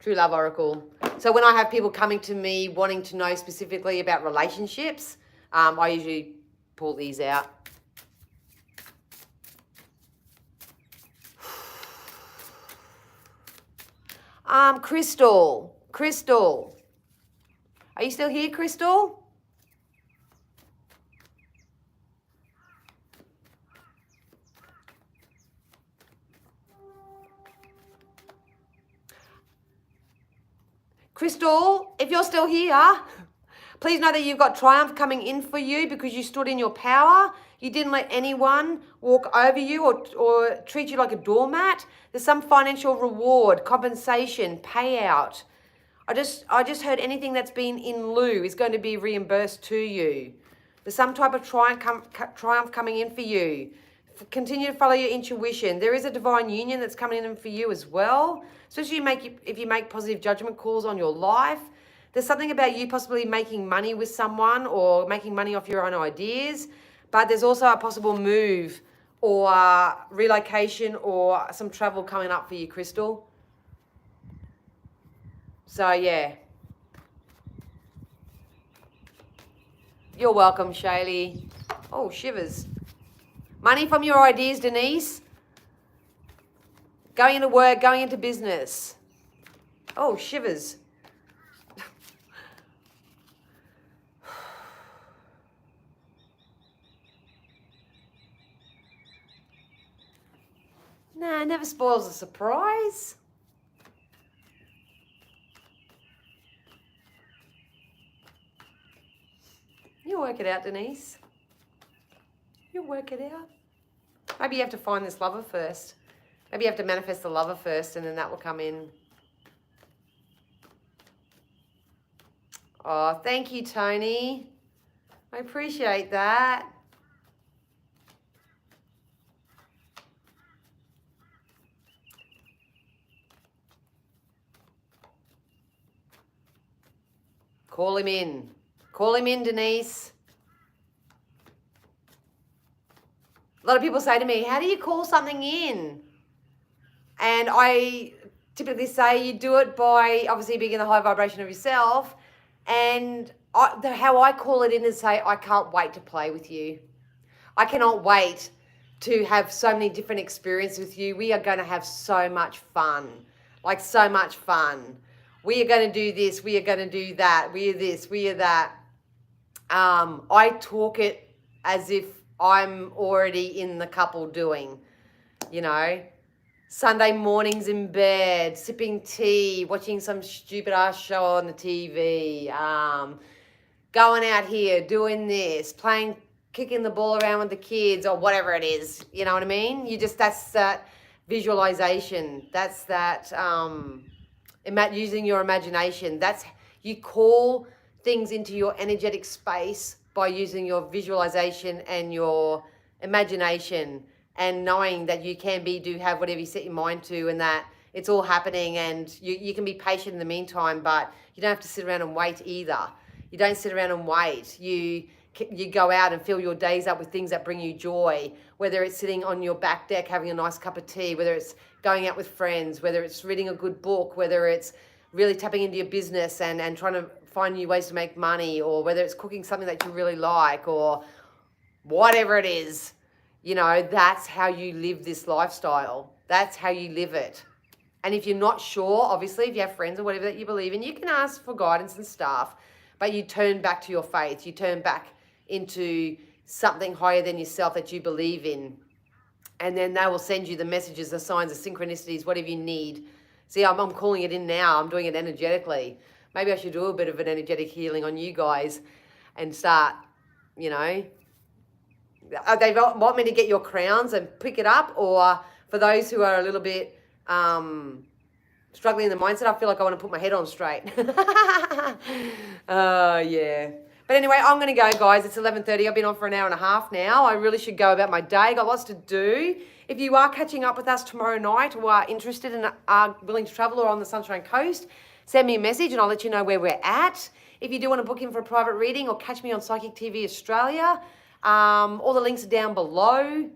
True Love Oracle. So when I have people coming to me wanting to know specifically about relationships, I usually pull these out. Crystal. Crystal. Are you still here, Crystal? Crystal, if you're still here, please know that you've got triumph coming in for you because you stood in your power. You didn't let anyone walk over you or treat you like a doormat. There's some financial reward, compensation, payout. I just heard anything that's been in lieu is going to be reimbursed to you. There's some type of triumph coming in for you. Continue to follow your intuition. There is a divine union that's coming in for you as well. Especially if you make positive judgment calls on your life. There's something about you possibly making money with someone or making money off your own ideas. But there's also a possible move or relocation or some travel coming up for you, Crystal. So, yeah. You're welcome, Shaylee. Oh, shivers. Money from your ideas, Denise. Going into work, going into business. Oh, shivers. Nah, never spoils a surprise. You'll work it out, Denise. You'll work it out. Maybe you have to find this lover first. Maybe you have to manifest the lover first and then that will come in. Oh, thank you, Tony. I appreciate that. Call him in. Call him in, Denise. A lot of people say to me, how do you call something in? And I typically say you do it by obviously being in the high vibration of yourself. And how I call it in is say, I can't wait to play with you. I cannot wait to have so many different experiences with you. We are going to have so much fun. Like so much fun. We are going to do this. We are going to do that. We are this. We are that. I talk it as if I'm already in the couple doing, you know, Sunday mornings in bed, sipping tea, watching some stupid ass show on the TV, going out here, doing this, playing, kicking the ball around with the kids or whatever it is. You know what I mean? That's that visualization. That's that, using your imagination. You call things into your energetic space by using your visualization and your imagination and knowing that you can have whatever you set your mind to and that it's all happening and you can be patient in the meantime, but you don't have to sit around and wait either. You don't sit around and wait. You go out and fill your days up with things that bring you joy, whether it's sitting on your back deck having a nice cup of tea, whether it's going out with friends, whether it's reading a good book, whether it's really tapping into your business and trying to find new ways to make money, or whether it's cooking something that you really like or whatever it is. You know, that's how you live this lifestyle. That's how you live it. And if you're not sure, obviously, if you have friends or whatever that you believe in, you can ask for guidance and stuff, but you turn back to your faith. You turn back into something higher than yourself that you believe in. And then they will send you the messages, the signs, the synchronicities, whatever you need. See, I'm calling it in now. I'm doing it energetically. Maybe I should do a bit of an energetic healing on you guys and start, you know. They want me to get your crowns and pick it up, or for those who are a little bit struggling in the mindset, I feel like I want to put my head on straight. Yeah. But anyway, I'm going to go, guys. It's 11:30. I've been on for an hour and a half now. I really should go about my day. Got lots to do. If you are catching up with us tomorrow night or are interested and are willing to travel or on the Sunshine Coast, send me a message and I'll let you know where we're at. If you do want to book in for a private reading or catch me on Psychic TV Australia, all the links are down below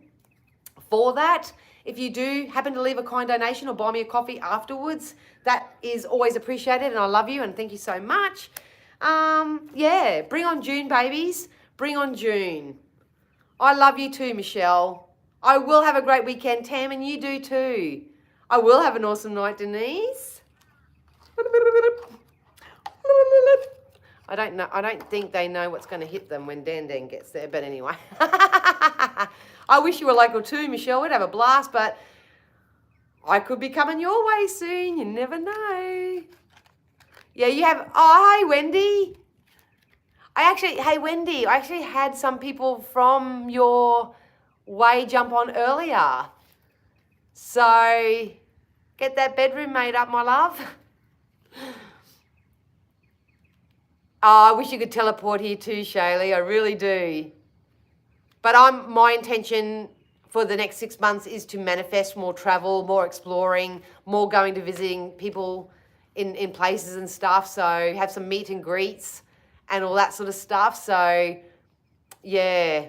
for that. If you do happen to leave a kind donation or buy me a coffee afterwards, that is always appreciated and I love you and thank you so much. Yeah, bring on June, babies. Bring on June. I love you too, Michelle. I will have a great weekend, Tam, and you do too. I will have an awesome night, Denise. I don't think they know what's going to hit them when Dan Dan gets there, but anyway. I wish you were local too, Michelle. We'd have a blast, but I could be coming your way soon. You never know. Yeah, you have... Oh, hey, Wendy. Hey, Wendy, I actually had some people from your way jump on earlier. So, get that bedroom made up, my love. Oh, I wish you could teleport here too, Shaylee. I really do. But my intention for the next 6 months is to manifest more travel, more exploring, more going to visiting people in places and stuff. So have some meet and greets and all that sort of stuff. So yeah.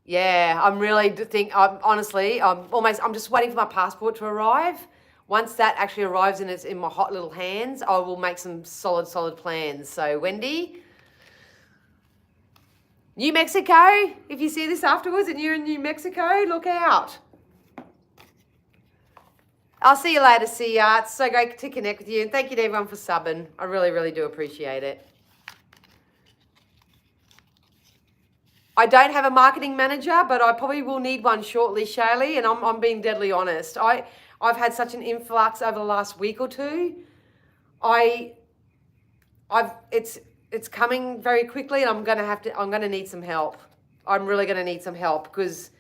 Yeah, I'm really I'm just waiting for my passport to arrive. Once that actually arrives and it's in my hot little hands, I will make some solid plans. So Wendy, New Mexico, if you see this afterwards and you're in New Mexico, look out. I'll see you later, see ya. It's so great to connect with you. And thank you to everyone for subbing. I really, really do appreciate it. I don't have a marketing manager, but I probably will need one shortly, Shaylee, and I'm being deadly honest. I've had such an influx over the last week or two. it's coming very quickly, and I'm going to need some help. I'm really going to need some help because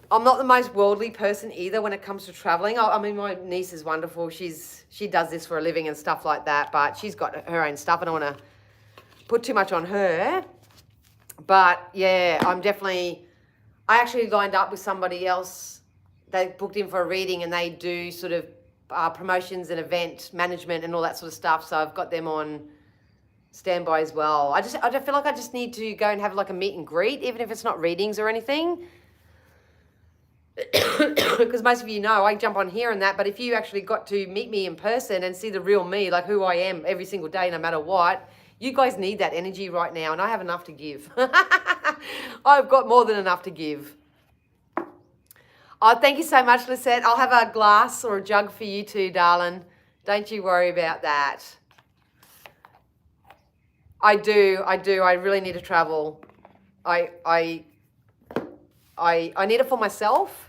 I'm not the most worldly person either when it comes to traveling. I mean, my niece is wonderful. She does this for a living and stuff like that, but she's got her own stuff. I don't want to put too much on her. But yeah, I actually lined up with somebody else. They booked in for a reading, and they do sort of promotions and event management and all that sort of stuff. So I've got them on standby as well. I feel like I just need to go and have like a meet and greet, even if it's not readings or anything. Because most of you know I jump on here and that, but if you actually got to meet me in person and see the real me, like who I am every single day, no matter what, you guys need that energy right now, and I have enough to give. I've got more than enough to give. Oh, thank you so much, Lisette. I'll have a glass or a jug for you too, darling. Don't you worry about that. I do. I really need to travel. I need it for myself.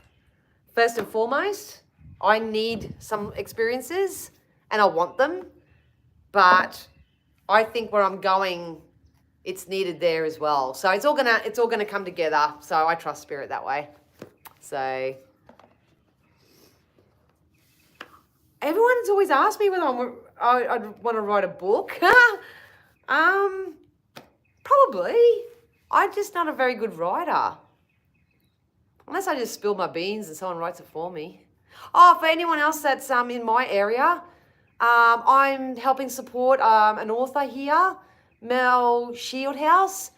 First and foremost, I need some experiences and I want them, but I think where I'm going, it's needed there as well. So it's all gonna come together. So I trust spirit that way. So everyone's always asked me whether I'd want to write a book. Probably. I'm just not a very good writer. Unless I just spill my beans and someone writes it for me. Oh, for anyone else that's in my area, I'm helping support an author here, Mel Shieldhouse.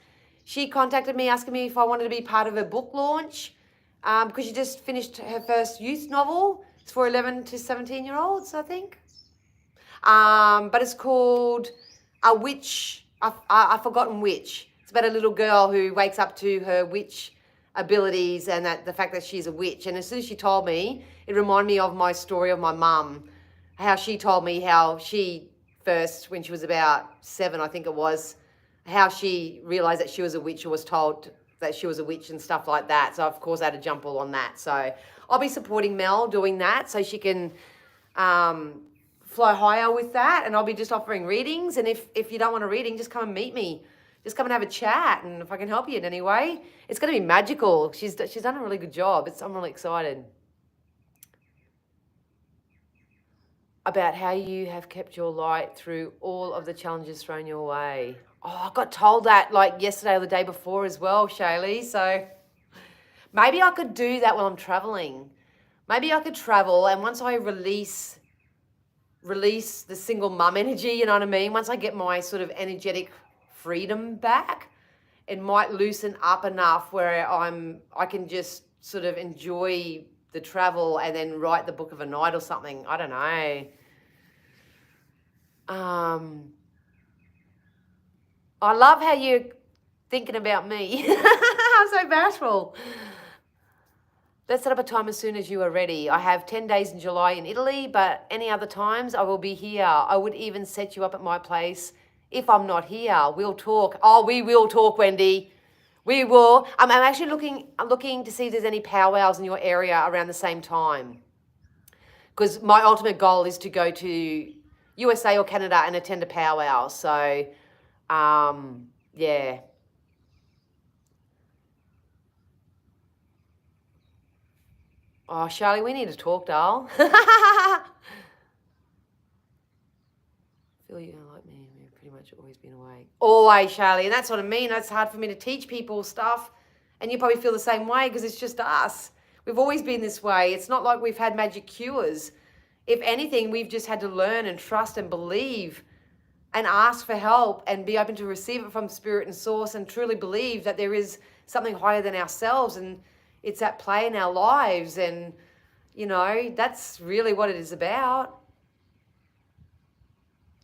She contacted me asking me if I wanted to be part of her book launch because she just finished her first youth novel. It's for 11 to 17-year-olds, I think. But it's called A Witch, a Forgotten Witch. It's about a little girl who wakes up to her witch abilities and the fact that she's a witch. And as soon as she told me, it reminded me of my story of my mum, how she told me how she first, when she was about 7, I think it was, how she realised that she was a witch or was told that she was a witch and stuff like that. So, of course, I had to jump all on that. So I'll be supporting Mel doing that so she can fly higher with that, and I'll be just offering readings. And if you don't want a reading, just come and meet me. Just come and have a chat, and if I can help you in any way, it's going to be magical. She's done a really good job. I'm really excited about how you have kept your light through all of the challenges thrown your way. Oh, I got told that like yesterday or the day before as well, Shaylee. So maybe I could do that while I'm traveling. Maybe I could travel, and once I release the single mum energy, you know what I mean? Once I get my sort of energetic freedom back, it might loosen up enough where I can just sort of enjoy the travel and then write the book of a night or something. I don't know. I love how you're thinking about me. I'm so bashful. Let's set up a time as soon as you are ready. I have 10 days in July in Italy, but any other times I will be here. I would even set you up at my place. If I'm not here, we'll talk. Oh, we will talk, Wendy. We will. I'm actually looking to see if there's any powwows in your area around the same time. Because my ultimate goal is to go to USA or Canada and attend a powwow. So, yeah. Oh, Charlie, we need to talk, doll. Feel you don't like me. We've pretty much always been away. Always, Charlie. And that's what I mean. That's hard for me to teach people stuff. And you probably feel the same way because it's just us. We've always been this way. It's not like we've had magic cures. If anything, we've just had to learn and trust and believe and ask for help and be open to receive it from spirit and source and truly believe that there is something higher than ourselves and it's at play in our lives. And, you know, that's really what it is about.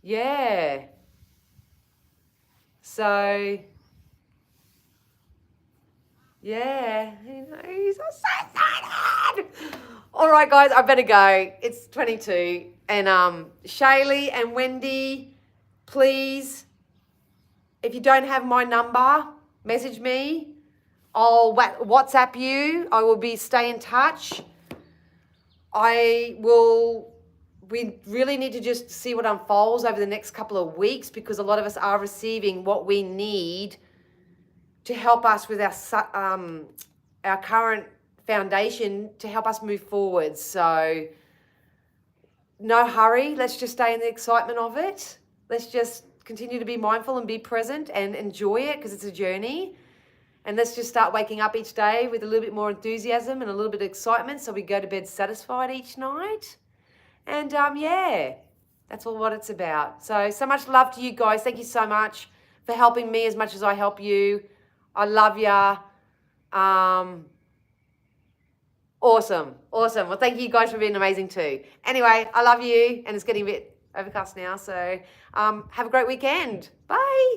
Yeah. So, yeah. He's so excited. All right, guys, I better go. It's 22. And Shaylee and Wendy, please, if you don't have my number, message me. I'll WhatsApp you. I will stay in touch. I will we really need to just see what unfolds over the next couple of weeks, because a lot of us are receiving what we need to help us with our current foundation to help us move forward. So no hurry. Let's just stay in the excitement of it. Let's just continue to be mindful and be present and enjoy it, because it's a journey. And let's just start waking up each day with a little bit more enthusiasm and a little bit of excitement, so we go to bed satisfied each night. And yeah, that's all what it's about. So much love to you guys. Thank you so much for helping me as much as I help you. I love ya. Awesome. Well, thank you guys for being amazing too. Anyway, I love you, and it's getting a bit overcast now. So have a great weekend. Bye.